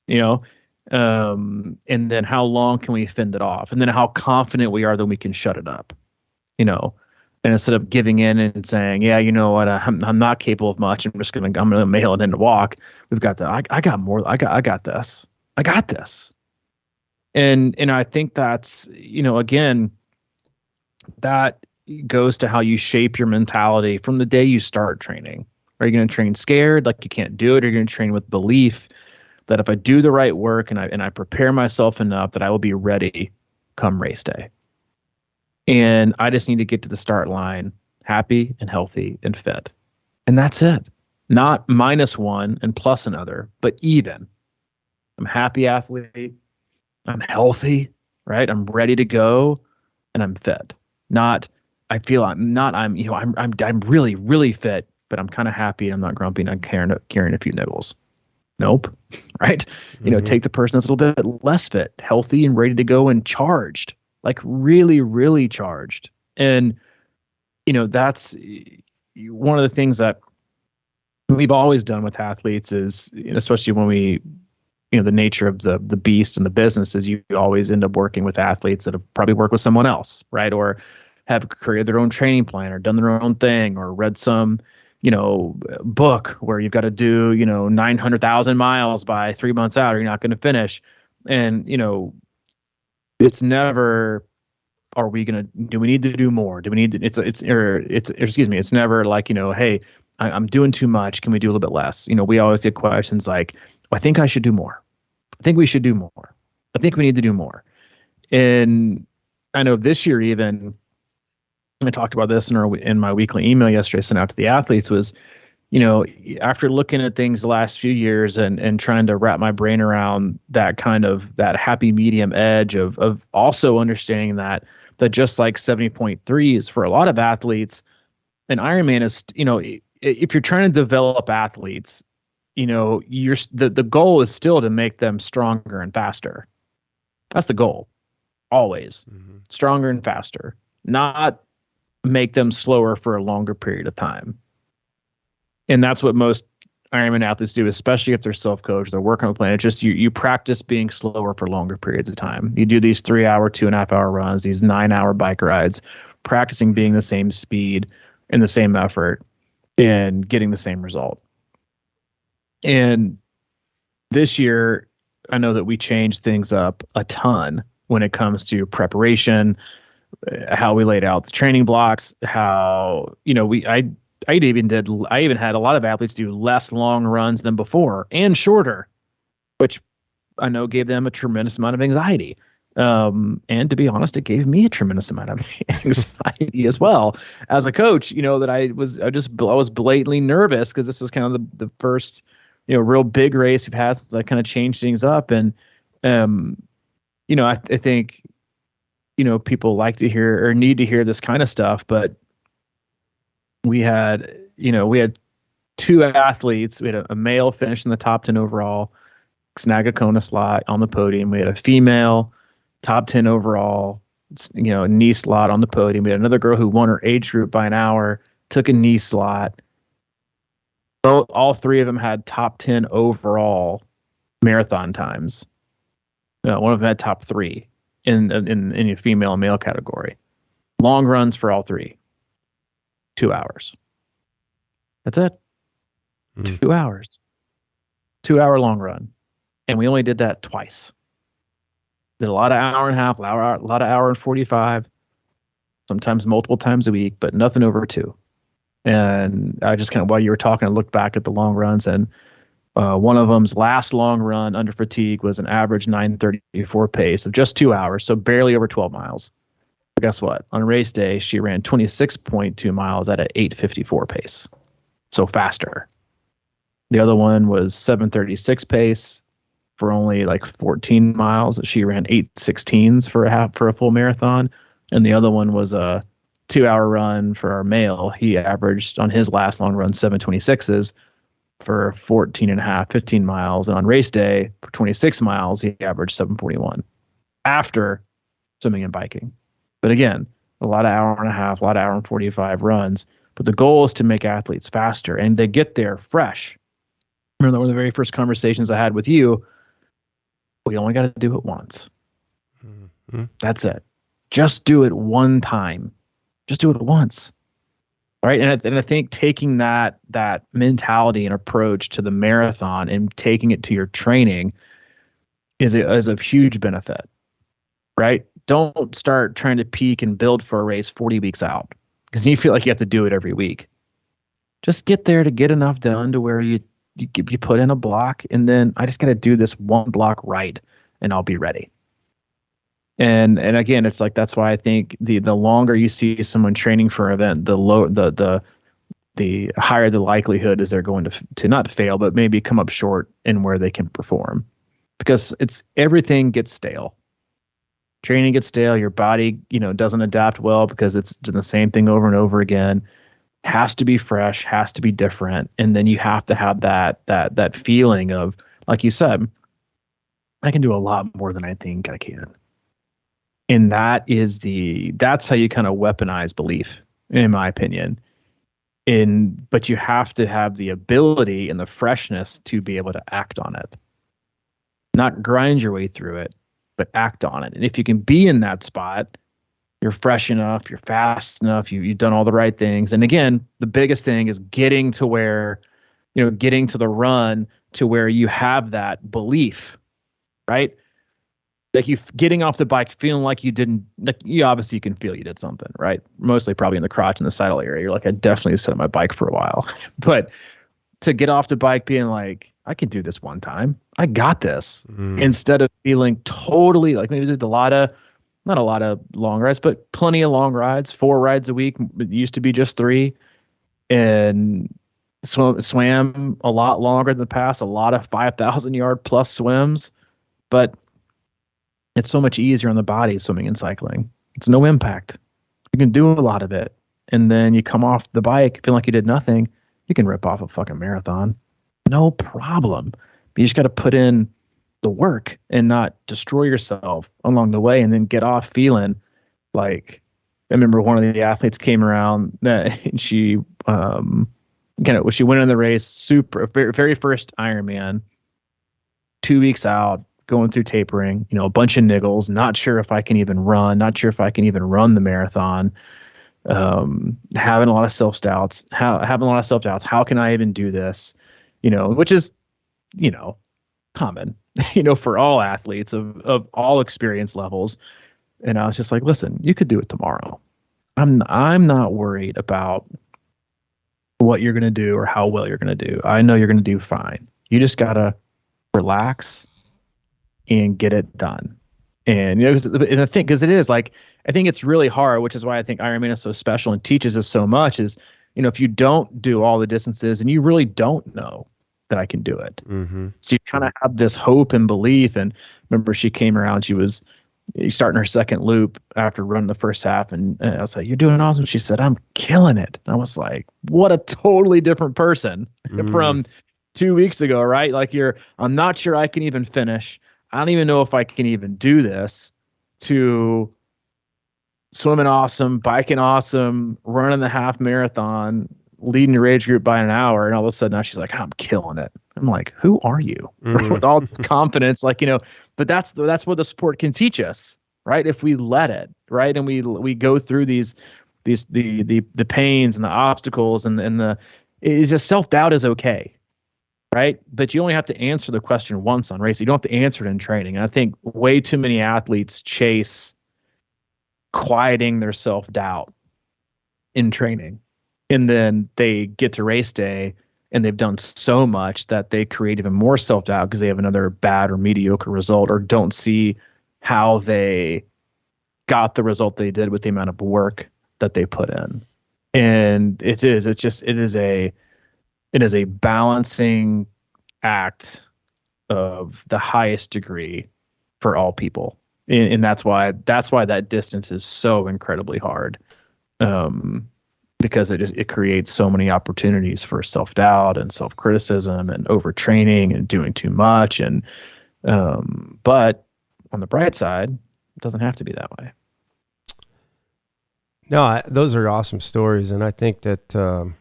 And then how long can we fend it off? And then how confident we are that we can shut it up, and instead of giving in and saying, yeah, you know what, I'm not capable of much. I'm gonna mail it in to walk. We've got that. I got more. I got this. I got this. And I think that's, again, that goes to how you shape your mentality from the day you start training. Are you going to train scared, like you can't do it? Or are you going to train with belief that if I do the right work and I prepare myself enough, that I will be ready come race day? And I just need to get to the start line happy and healthy and fit. And that's it. Not -1 and plus another, but even. I'm a happy athlete. I'm healthy, right? I'm ready to go, and I'm fit. I'm really, really fit, but I'm kind of happy and I'm not grumpy and I'm carrying a few niggles. Nope. Right? Mm-hmm. Take the person that's a little bit less fit, healthy and ready to go and charged, like really, really charged. And, that's one of the things that we've always done with athletes is, especially when we, the nature of the beast and the business is you always end up working with athletes that have probably worked with someone else, right? Or have created their own training plan or done their own thing or read some, book where you've got to do 900,000 miles by 3 months out, or you're not going to finish. And it's never, do we need to do more? Do we need to, it's never like, hey, I'm doing too much. Can we do a little bit less? We always get questions like, I think I should do more. I think we should do more. I think we need to do more. And I know this year, even I talked about this in my weekly email yesterday, I sent out to the athletes, was, after looking at things the last few years and trying to wrap my brain around that happy medium edge of also understanding that just like 70.3s for a lot of athletes, an Ironman is, if you're trying to develop athletes, the goal is still to make them stronger and faster. That's the goal. Always. Mm-hmm. Stronger and faster, not make them slower for a longer period of time. And that's what most Ironman athletes do, especially if they're self-coached, they're working on the plan. It's just you practice being slower for longer periods of time. You do these 3-hour, 2.5-hour runs, these 9-hour bike rides, practicing being the same speed and the same effort and getting the same result. And this year, I know that we changed things up a ton when it comes to preparation, how we laid out the training blocks, how, I even had a lot of athletes do less long runs than before and shorter, which I know gave them a tremendous amount of anxiety. And to be honest, it gave me a tremendous amount of anxiety as well as a coach, that I was blatantly nervous because this was kind of the first, real big race we've had since I kind of changed things up. And, I think, people like to hear or need to hear this kind of stuff, but we had 2 athletes. We had a male finish in the top 10 overall, snag a Kona slot on the podium. We had a female top 10 overall, knee slot on the podium. We had another girl who won her age group by an hour, took a knee slot. All 3 of them had top 10 overall marathon times. One of them had top 3 in a female and male category. Long runs for all 3. 2 hours. That's it. 2 hours. 2-hour long run. And we only did that twice. Did a lot of hour and a half, a lot of hour and 45, sometimes multiple times a week, but nothing over 2. And I just kind of, while you were talking, I looked back at the long runs, and one of them's last long run under fatigue was an average 9:34 pace of just 2 hours, so barely over 12 miles. But guess what? On race day, she ran 26.2 miles at an 8:54 pace, so faster. The other one was 7:36 pace for only like 14 miles. She ran 8:16s for a full marathon, and the other one was a 2-hour run for our male. He averaged on his last long run 7:26s for 15 miles. And on race day for 26 miles, he averaged 7:41 after swimming and biking. But again, a lot of hour and a half, a lot of hour and 45 runs. But the goal is to make athletes faster, and they get there fresh. Remember, one of the very first conversations I had with you, we only got to do it once. Mm-hmm. That's it. Just do it one time. Just do it once. All right. And I think taking that mentality and approach to the marathon and taking it to your training is of huge benefit. Right? Don't start trying to peak and build for a race 40 weeks out, because you feel like you have to do it every week. Just get there to get enough done to where you put in a block, and then I just got to do this one block right, and I'll be ready. And again, it's like, that's why I think the longer you see someone training for an event, the higher the likelihood is they're going to not fail, but maybe come up short in where they can perform, because everything gets stale. Training gets stale. Your body, doesn't adapt well because it's doing the same thing over and over again. Has to be fresh, has to be different. And then you have to have that feeling of, like you said, I can do a lot more than I think I can. And that's how you kind of weaponize belief, in my opinion. But you have to have the ability and the freshness to be able to act on it. Not grind your way through it, but act on it. And if you can be in that spot, you're fresh enough, you're fast enough, you've done all the right things. And again, the biggest thing is getting to where, getting to the run to where you have that belief, right? Like you getting off the bike, feeling like you didn't, like you obviously can feel you did something, right? Mostly probably in the crotch and the saddle area. You're like, I definitely set my bike for a while. But to get off the bike being like, I can do this one time. I got this. Instead of feeling totally like maybe did not a lot of long rides, but plenty of long rides, 4 rides a week. It used to be just 3, and swam a lot longer than the past, a lot of 5,000 yard plus swims, but it's so much easier on the body swimming and cycling. It's no impact. You can do a lot of it. And then you come off the bike feeling like you did nothing. You can rip off a fucking marathon. No problem. But you just got to put in the work and not destroy yourself along the way and then get off feeling like, I remember one of the athletes came around that she she went in the race, very first Ironman, 2 weeks out, going through tapering, a bunch of niggles, not sure if I can even run, not sure if I can even run the marathon, having a lot of self-doubts, how can I even do this? Which is, common, for all athletes of all experience levels. And I was just like, listen, you could do it tomorrow. I'm not worried about what you're going to do or how well you're going to do. I know you're going to do fine. You just got to relax and get it done. And, and I think, because it is like, I think it's really hard, which is why I think Ironman is so special and teaches us so much is, if you don't do all the distances and you really don't know that I can do it. Mm-hmm. So you kind of have this hope and belief. And remember, she came around, she was starting her second loop after running the first half. And I was like, you're doing awesome. She said, I'm killing it. And I was like, what a totally different person from 2 weeks ago, right? Like I'm not sure I can even finish. I don't even know if I can even do this, to swimming awesome, biking awesome, running the half marathon, leading your age group by an hour. And all of a sudden now she's like, I'm killing it. I'm like, who are you? With all this confidence, but that's what the sport can teach us, right? If we let it, right. And we go through the pains and the obstacles and it's just self-doubt is okay. Right. But you only have to answer the question once on race. You don't have to answer it in training. And I think way too many athletes chase quieting their self-doubt in training. And then they get to race day and they've done so much that they create even more self-doubt because they have another bad or mediocre result or don't see how they got the result they did with the amount of work that they put in. And it is a balancing act of the highest degree for all people. And that's why that distance is so incredibly hard. Because it creates so many opportunities for self-doubt and self-criticism and overtraining and doing too much. And, but on the bright side, it doesn't have to be that way. No, those are awesome stories. And I think that,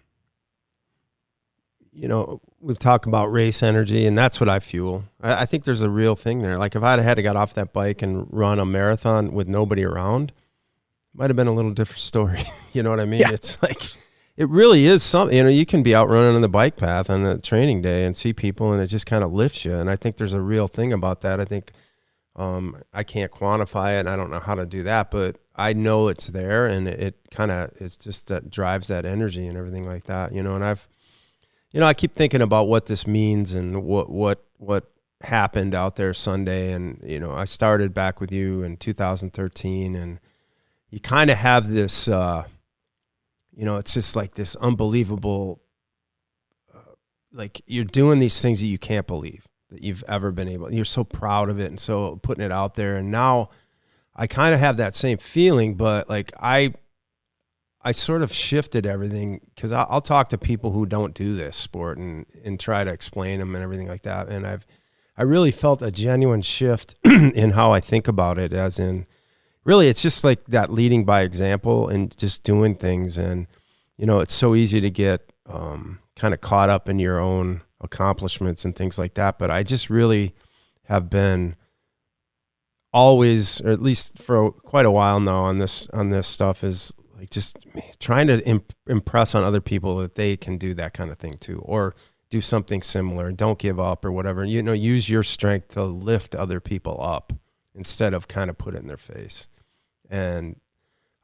we've talked about race energy, and that's what I fuel. I think there's a real thing there. Like if I'd had to get off that bike and run a marathon with nobody around, it might have been a little different story. You know what I mean? Yeah. It's like, it really is something, you can be out running on the bike path on a training day and see people, and it just kind of lifts you. And I think there's a real thing about that. I think I can't quantify it, and I don't know how to do that, but I know it's there, and it's just that drives that energy and everything like that, and I keep thinking about what this means and what happened out there Sunday. And, I started back with you in 2013, and you kind of have this, it's just like this unbelievable, like you're doing these things that you can't believe that you've ever been able. You're so proud of it and so putting it out there. And now I kind of have that same feeling, but like I sort of shifted everything, because I'll talk to people who don't do this sport and try to explain them and everything like that. And I really felt a genuine shift in how I think about it, as in really it's just like that leading by example and just doing things. And, it's so easy to get kind of caught up in your own accomplishments and things like that. But I just really have been always, or at least for quite a while now on this stuff, is like just trying to impress on other people that they can do that kind of thing too, or do something similar. Don't give up or whatever. You know, use your strength to lift other people up instead of kind of put it in their face. And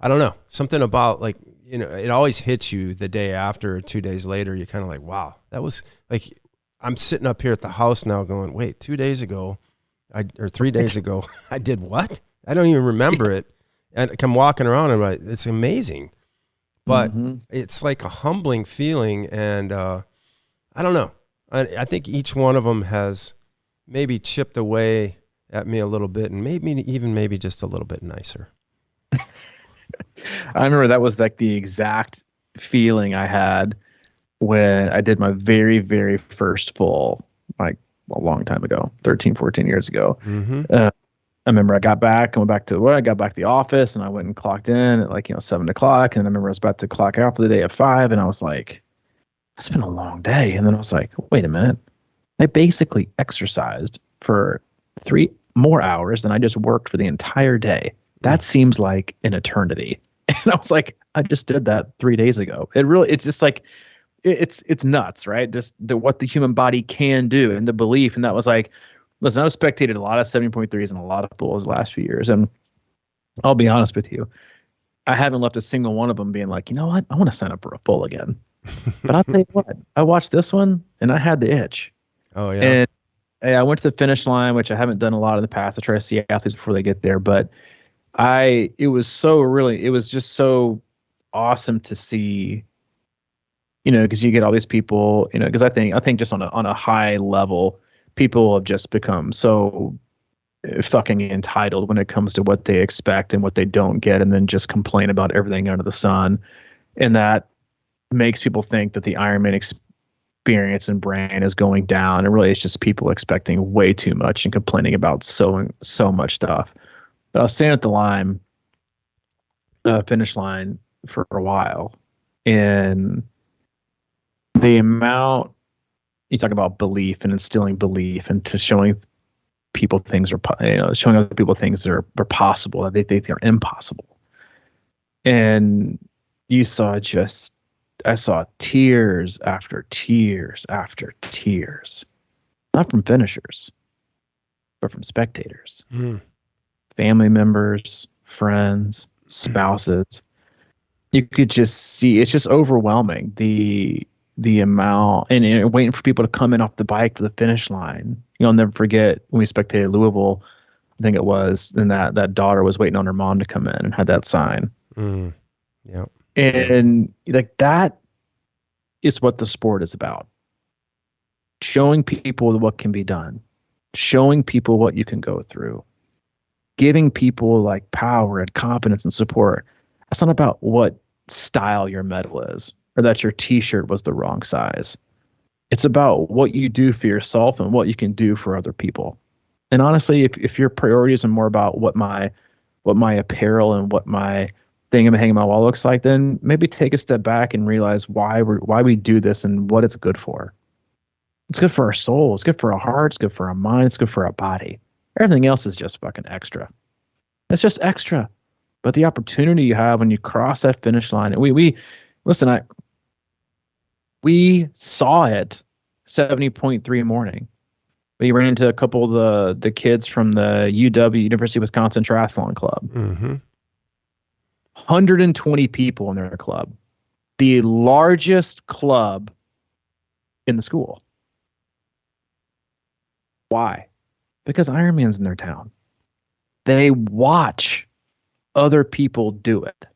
I don't know, something about like, you know, it always hits you the day after or 2 days later. You're kind of like, wow, that was like, I'm sitting up here at the house now going, wait, 2 days ago, or 3 days ago, I did what? I don't even remember it. And I'm walking around and I'm like, it's amazing. But it's like a humbling feeling. And I don't know. I think each one of them has maybe chipped away at me a little bit, and maybe just a little bit nicer. I remember that was like the exact feeling I had when I did my very, very first full, like a long time ago, 13, 14 years ago. I remember I got back to the office, and I went and clocked in at like, 7 o'clock. And I remember I was about to clock out for the day at 5. And I was like, it's been a long day. And then I was like, wait a minute. I basically exercised for 3 more hours than I just worked for the entire day. That seems like an eternity. And I was like, I just did that 3 days ago. It's just like, it's nuts, right? Just what the human body can do, and the belief. And that was like, listen, I've spectated a lot of 70.3s and a lot of fulls the last few years. And I'll be honest with you, I haven't left a single one of them being like, you know what? I want to sign up for a full again. But I'll tell you what, I watched this one and I had the itch. Oh yeah. And I went to the finish line, which I haven't done a lot in the past. I try to see athletes before they get there, but it was just so awesome to see, because you get all these people, because I think just on a high level, people have just become so fucking entitled when it comes to what they expect and what they don't get, and then just complain about everything under the sun. And that makes people think that the Ironman experience and brand is going down. And really, it's just people expecting way too much and complaining about so much stuff. But I was standing at the finish line for a while, and the amount, you talk about belief and instilling belief, and to showing people things showing other people things that are possible, that they think are impossible. And I saw tears after tears after tears, not from finishers, but from spectators, family members, friends, spouses. You could just see, it's just overwhelming, the amount, and waiting for people to come in off the bike to the finish line. I'll never forget when we spectated Louisville, I think it was, and that daughter was waiting on her mom to come in and had that sign. Yeah. And like, that is what the sport is about. Showing people what can be done, showing people what you can go through, giving people like power and confidence and support. It's not about what style your medal is, or that your t-shirt was the wrong size. It's about what you do for yourself and what you can do for other people. And honestly, if your priorities are more about what my apparel and what my thing I'm hanging my wall looks like, then maybe take a step back and realize why we do this and what it's good for. It's good for our soul. It's good for our heart. It's good for our mind. It's good for our body. Everything else is just fucking extra. It's just extra. But the opportunity you have when you cross that finish line, and we saw it 70.3 morning. We ran into a couple of the kids from the University of Wisconsin Triathlon Club. 120 people in their club. The largest club in the school. Why? Because Ironman's in their town. They watch other people do it.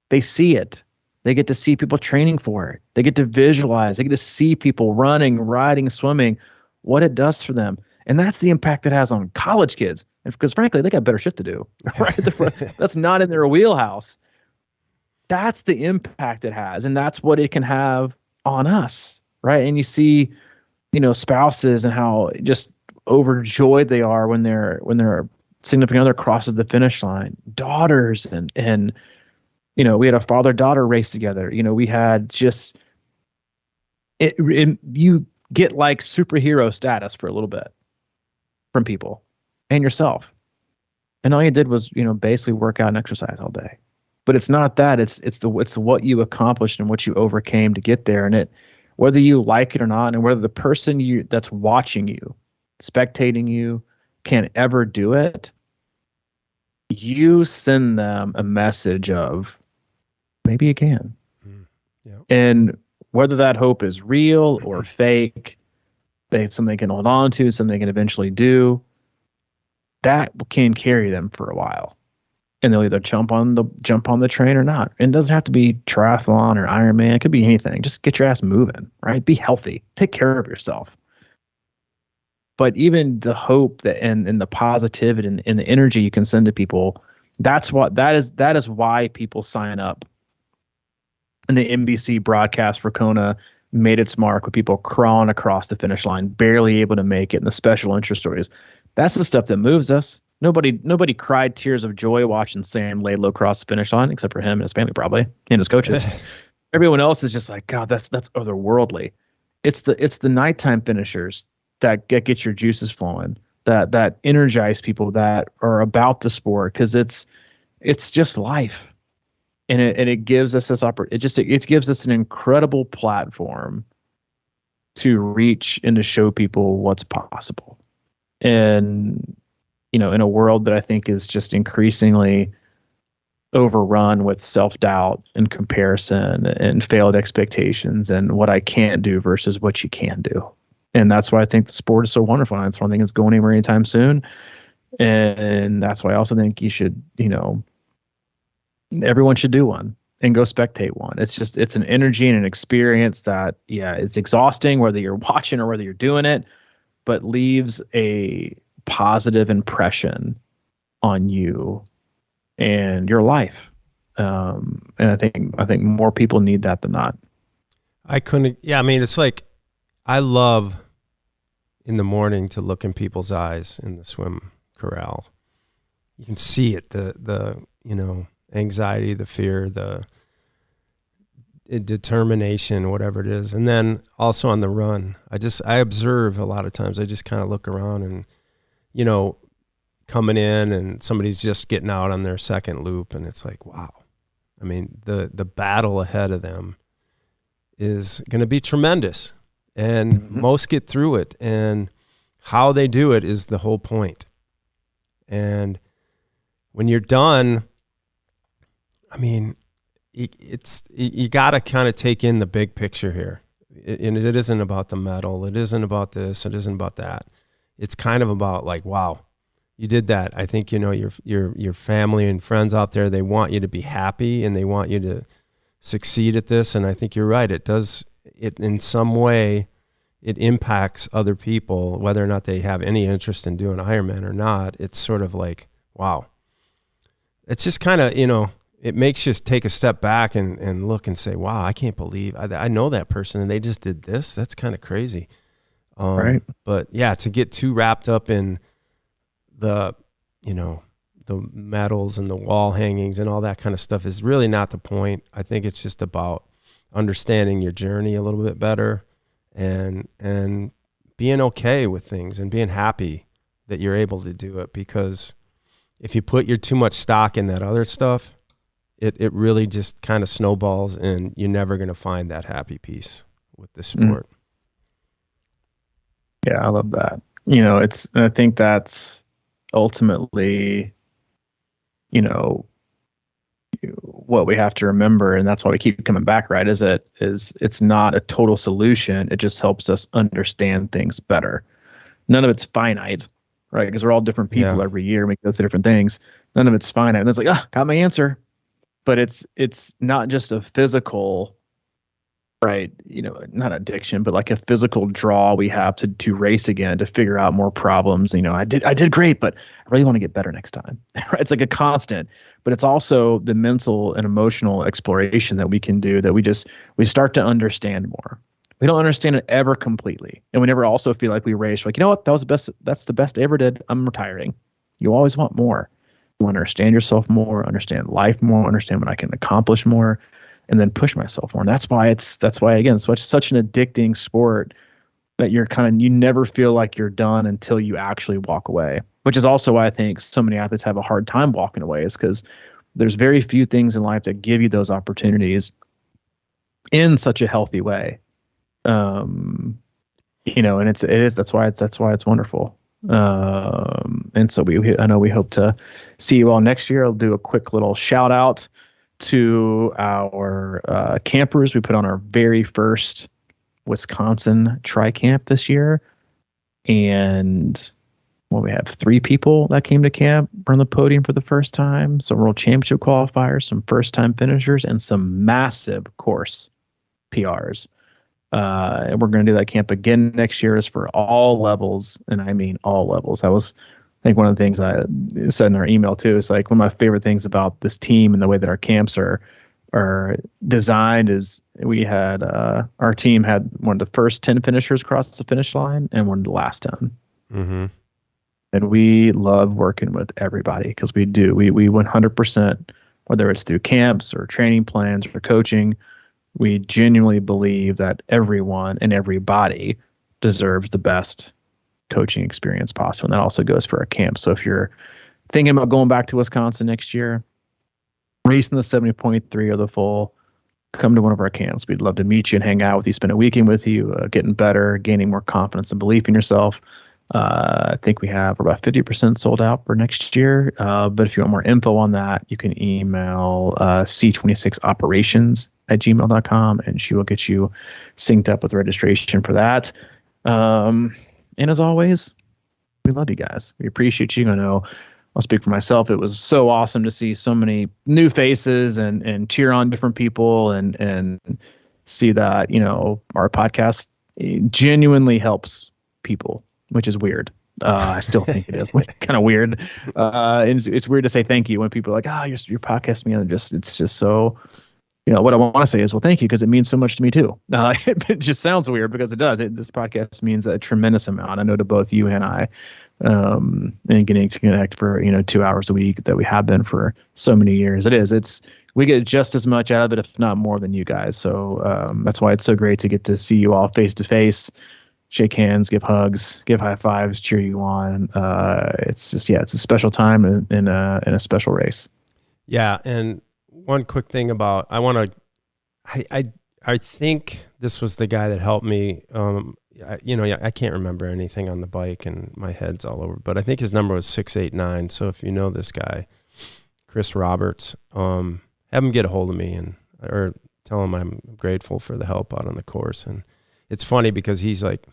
They see it. They get to see people training for it. They get to visualize. They get to see people running, riding, swimming, what it does for them. And that's the impact it has on college kids. And because frankly, they got better shit to do. Right? That's not in their wheelhouse. That's the impact it has. And that's what it can have on us. Right. And you see, spouses and how just overjoyed they are when their significant other crosses the finish line. Daughters and we had a father-daughter race together. We had just you get like superhero status for a little bit from people and yourself. and all you did was, basically work out and exercise all day. But it's not that. It's what you accomplished and what you overcame to get there. And whether you like it or not, and whether the person that's watching you, spectating you, can ever do it, you send them a message of maybe you can. Yeah. And whether that hope is real or fake, it's something they can hold on to, something they can eventually do, that can carry them for a while. And they'll either jump on the train or not. And it doesn't have to be triathlon or Ironman. It could be anything. Just get your ass moving, right? Be healthy. Take care of yourself. But even the hope that and the positivity and the energy you can send to people, that is why people sign up. And the NBC broadcast for Kona made its mark with people crawling across the finish line, barely able to make it, and the special interest stories. That's the stuff that moves us. Nobody cried tears of joy watching Sam lay low across the finish line, except for him and his family, probably, and his coaches. Everyone else is just like, God, that's otherworldly. It's the nighttime finishers that get your juices flowing, that energize people that are about the sport, because it's just life, and it gives us this it gives us an incredible platform to reach and to show people what's possible. And in a world that I think is just increasingly overrun with self-doubt and comparison and failed expectations and what I can't do versus what you can do. And that's why I think the sport is so wonderful. And that's why I think it's going anywhere anytime soon. And that's why I also think you should, everyone should do one and go spectate one. It's an energy and an experience that, it's exhausting, whether you're watching or whether you're doing it, but leaves a positive impression on you and your life. And I think more people need that than not. It's like, I love in the morning to look in people's eyes in the swim corral. You can see it, the anxiety, the fear, the determination, whatever it is. And then also on the run, I observe a lot of times. I just kind of look around and, coming in and somebody's just getting out on their second loop, and it's like, wow. I mean, the battle ahead of them is going to be tremendous, and most get through it, and how they do it is the whole point. And when you're done, I mean, you got to kind of take in the big picture here. And it isn't about the medal. It isn't about this. It isn't about that. It's kind of about like, wow, you did that. I think, your family and friends out there, they want you to be happy and they want you to succeed at this. And I think you're right. It in some way, it impacts other people, whether or not they have any interest in doing Ironman or not. It's sort of like, wow. It's just kind of, it makes you take a step back and look and say, wow, I can't believe I know that person and they just did this. That's kind of crazy. Right. But yeah, to get too wrapped up in the medals and the wall hangings and all that kind of stuff is really not the point. I think it's just about understanding your journey a little bit better and being okay with things and being happy that you're able to do it. Because if you put too much stock in that other stuff, it really just kind of snowballs, and you're never going to find that happy piece with the sport. Yeah, I love that. I think that's ultimately, what we have to remember, and that's why we keep coming back, right? Is it's not a total solution. It just helps us understand things better. None of it's finite, right? Because we're all different people every year. We go through different things. None of it's finite. And it's like, got my answer. But it's not just a physical, right? Not addiction, but like a physical draw we have to race again, to figure out more problems. I did great, but I really want to get better next time. Right? It's like a constant, but it's also the mental and emotional exploration that we can do, that we start to understand more. We don't understand it ever completely. And we never also feel like we race. Like, you know what? That was the best. That's the best I ever did. I'm retiring. You always want more. You want to understand yourself more, understand life more, understand what I can accomplish more, and then push myself more. And that's why again, it's such an addicting sport, that you never feel like you're done until you actually walk away, which is also why I think so many athletes have a hard time walking away, is because there's very few things in life that give you those opportunities in such a healthy way. And that's why it's wonderful. And so I know we hope to see you all next year. I'll do a quick little shout out to our campers. We put on our very first Wisconsin tri camp this year, and we have 3 people that came to camp, were on the podium for the first time, some world championship qualifiers, some first time finishers, and some massive course PRs. And we're going to do that camp again next year. Is for all levels, and I mean all levels. That was, I think, one of the things I said in our email too. Is like one of my favorite things about this team and the way that our camps are designed is we had our team had one of the first 10 finishers cross the finish line and one of the last 10. Mm-hmm. And we love working with everybody because we 100%, whether it's through camps or training plans or coaching, we genuinely believe that everyone and everybody deserves the best coaching experience possible. And that also goes for our camp. So if you're thinking about going back to Wisconsin next year, racing the 70.3 or the full, come to one of our camps. We'd love to meet you and hang out with you, spend a weekend with you, getting better, gaining more confidence and belief in yourself. I think we're about 50% sold out for next year. But if you want more info on that, you can email c26operations@gmail.com, and she will get you synced up with registration for that. And as always, we love you guys. We appreciate you. I know I'll speak for myself. It was so awesome to see so many new faces and cheer on different people and see that, our podcast genuinely helps people, which is weird. I still think it is kind of weird. And it's weird to say thank you when people are like, your podcast, man, it's just so, what I want to say is, well, thank you, because it means so much to me too. It just sounds weird because it does. This podcast means a tremendous amount. I know to both you and I, and getting to connect for, 2 hours a week that we have been for so many years. We get just as much out of it, if not more than you guys. So that's why it's so great to get to see you all face to face, shake hands, give hugs, give high fives, cheer you on. It's just, it's a special time in a special race. Yeah. And one quick thing about, I think this was the guy that helped me. I can't remember anything on the bike and my head's all over, but I think his number was 689. So if you know this guy, Chris Roberts, have him get a hold of me or tell him I'm grateful for the help out on the course. And it's funny because he's like,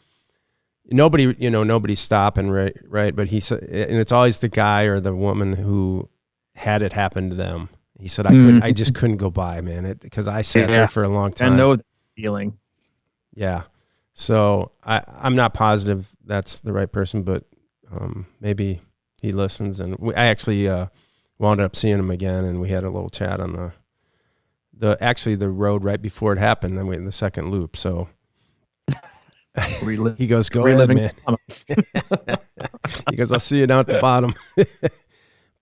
nobody's stopping, right? But he said, and it's always the guy or the woman who had it happen to them. He said, I just couldn't go by, man, because I sat there for a long time. I know the feeling. Yeah. So I'm not positive that's the right person, but maybe he listens. And I actually wound up seeing him again, and we had a little chat on the road right before it happened. Then we in the second loop. So he goes, "Go ahead, man." He goes, "I'll see you down at the bottom."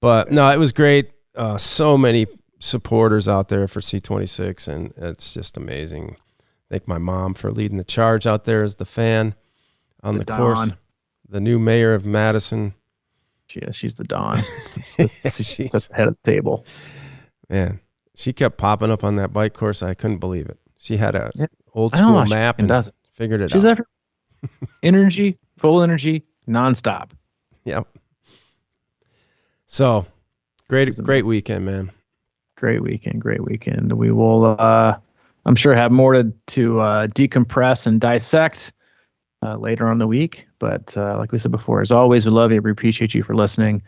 But no, it was great. So many supporters out there for C26, and it's just amazing. Thank my mom for leading the charge out there as the fan on the course. The new mayor of Madison. Yeah, she's the Dawn. She's at the head of the table. Man, she kept popping up on that bike course. I couldn't believe it. She had a old school map and figured it out. She's ever energy, full energy, nonstop. Yep. So great weekend, man. Great weekend. We will, I'm sure, have more to decompress and dissect later on in the week. But like we said before, as always, we love you. We appreciate you for listening.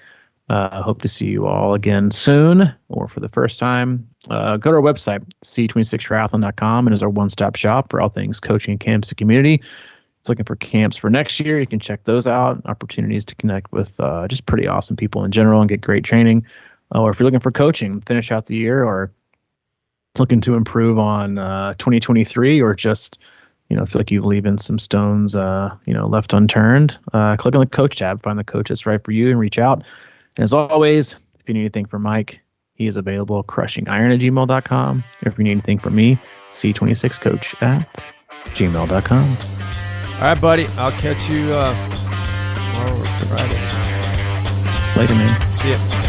Hope to see you all again soon or for the first time. Go to our website, c26triathlon.com, and is our one-stop shop for all things coaching and camps and community. It's looking for camps for next year. You can check those out. Opportunities to connect with just pretty awesome people in general and get great training. Or if you're looking for coaching, finish out the year, or looking to improve on 2023, or just feel like you've leaving some stones left unturned, click on the coach tab, find the coach that's right for you, and reach out. And as always, if you need anything from Mike, he is available, crushingiron@gmail.com. Or if you need anything from me, c26coach@gmail.com. All right, buddy. I'll catch you tomorrow or Friday. Later, man. See ya.